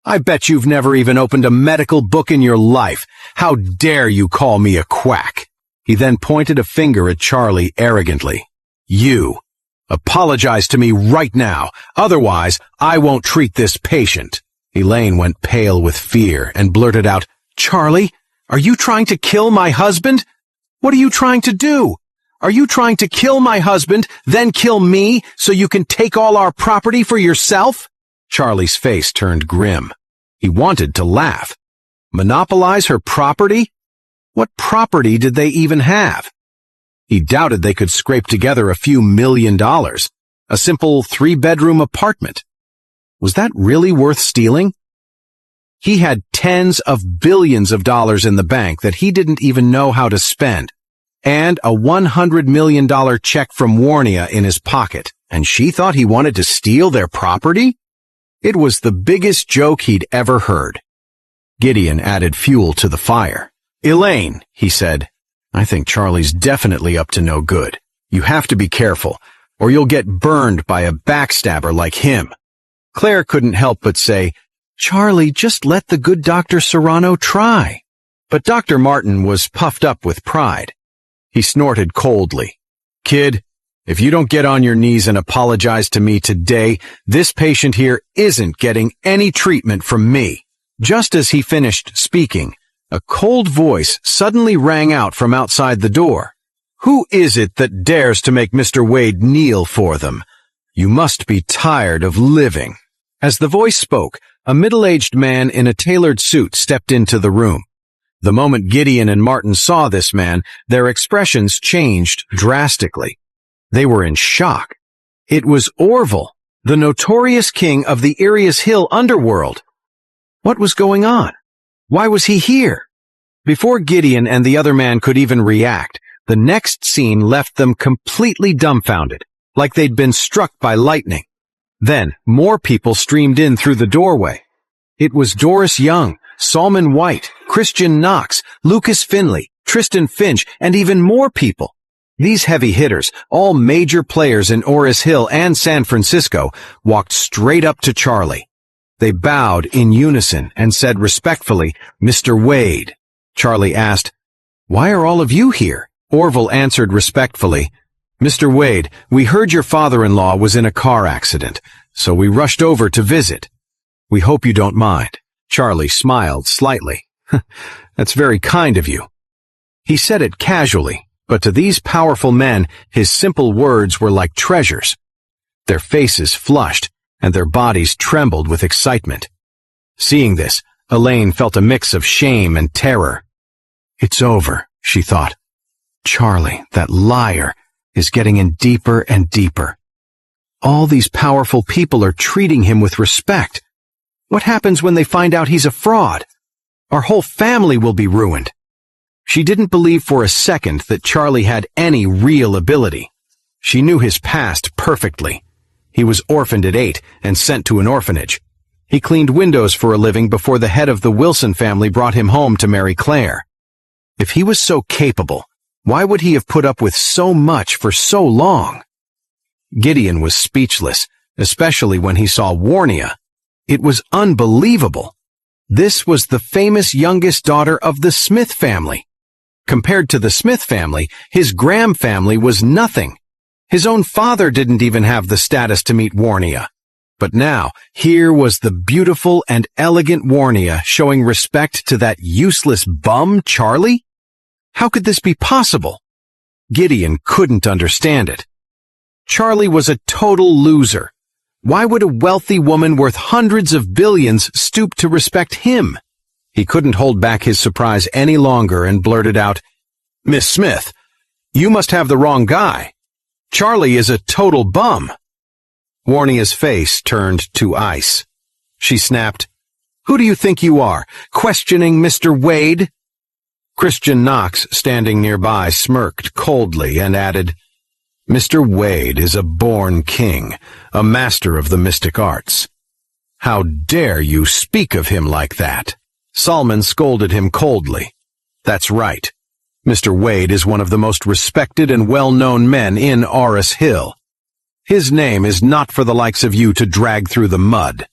I bet you've never even opened a medical book in your life. How dare you call me a quack?" He then pointed a finger at Charlie arrogantly. "You, apologize to me right now, otherwise I won't treat this patient." Elaine went pale with fear and blurted out, "Charlie, are you trying to kill my husband? What are you trying to do? Are you trying to kill my husband, then kill me, so you can take all our property for yourself?" Charlie's face turned grim. He wanted to laugh. Monopolize her property? What property did they even have? He doubted they could scrape together a few $1,000,000. A simple 3-bedroom apartment. Was that really worth stealing? He had tens of billions of dollars in the bank that he didn't even know how to spend, and a $100 million check from Warnia in his pocket, and she thought he wanted to steal their property? It was the biggest joke he'd ever heard. Gideon added fuel to the fire. "Elaine," he said, "I think Charlie's definitely up to no good. You have to be careful, or you'll get burned by a backstabber like him." Claire couldn't help but say, "Charlie, just let the good Dr. Serrano try." But Dr. Martin was puffed up with pride. He snorted coldly. "Kid, if you don't get on your knees and apologize to me today, this patient here isn't getting any treatment from me." Just as he finished speaking, a cold voice suddenly rang out from outside the door. "Who is it that dares to make Mr. Wade kneel for them? You must be tired of living." As the voice spoke, a middle-aged man in a tailored suit stepped into the room. The moment Gideon and Martin saw this man, their expressions changed drastically. They were in shock. It was Orville, the notorious king of the Irius Hill underworld. What was going on? Why was he here? Before Gideon and the other man could even react, the next scene left them completely dumbfounded, like they'd been struck by lightning. Then, more people streamed in through the doorway. It was Doris Young, Salman White, Christian Knox, Lucas Finley, Tristan Finch, and even more people. These heavy hitters, all major players in Irius Hill and San Francisco, walked straight up to Charlie. They bowed in unison and said respectfully, "Mr. Wade." Charlie asked, "Why are all of you here?" Orville answered respectfully, "Mr. Wade, we heard your father-in-law was in a car accident, so we rushed over to visit. We hope you don't mind." Charlie smiled slightly. "That's very kind of you." He said it casually, but to these powerful men, his simple words were like treasures. Their faces flushed, and their bodies trembled with excitement. Seeing this, Elaine felt a mix of shame and terror. "It's over," she thought. "Charlie, that liar, is getting in deeper and deeper. All these powerful people are treating him with respect. What happens when they find out he's a fraud? Our whole family will be ruined." She didn't believe for a second that Charlie had any real ability. She knew his past perfectly. He was orphaned at 8 and sent to an orphanage. He cleaned windows for a living before the head of the Wilson family brought him home to marry Claire. If he was so capable, why would he have put up with so much for so long? Gideon was speechless, especially when he saw Warnia. It was unbelievable. This was the famous youngest daughter of the Smith family. Compared to the Smith family, his Graham family was nothing. His own father didn't even have the status to meet Warnia. But now, here was the beautiful and elegant Warnia showing respect to that useless bum, Charlie? How could this be possible? Gideon couldn't understand it. Charlie was a total loser. Why would a wealthy woman worth hundreds of billions stoop to respect him? He couldn't hold back his surprise any longer and blurted out, "Miss Smith, you must have the wrong guy. Charlie is a total bum." Warnia's face turned to ice. She snapped. "Who do you think you are, questioning Mr. Wade?" Christian Knox, standing nearby, smirked coldly and added, "Mr. Wade is a born king, a master of the mystic arts." "How dare you speak of him like that?" Salmon scolded him coldly. "That's right. Mr. Wade is one of the most respected and well-known men in Auris Hill. His name is not for the likes of you to drag through the mud."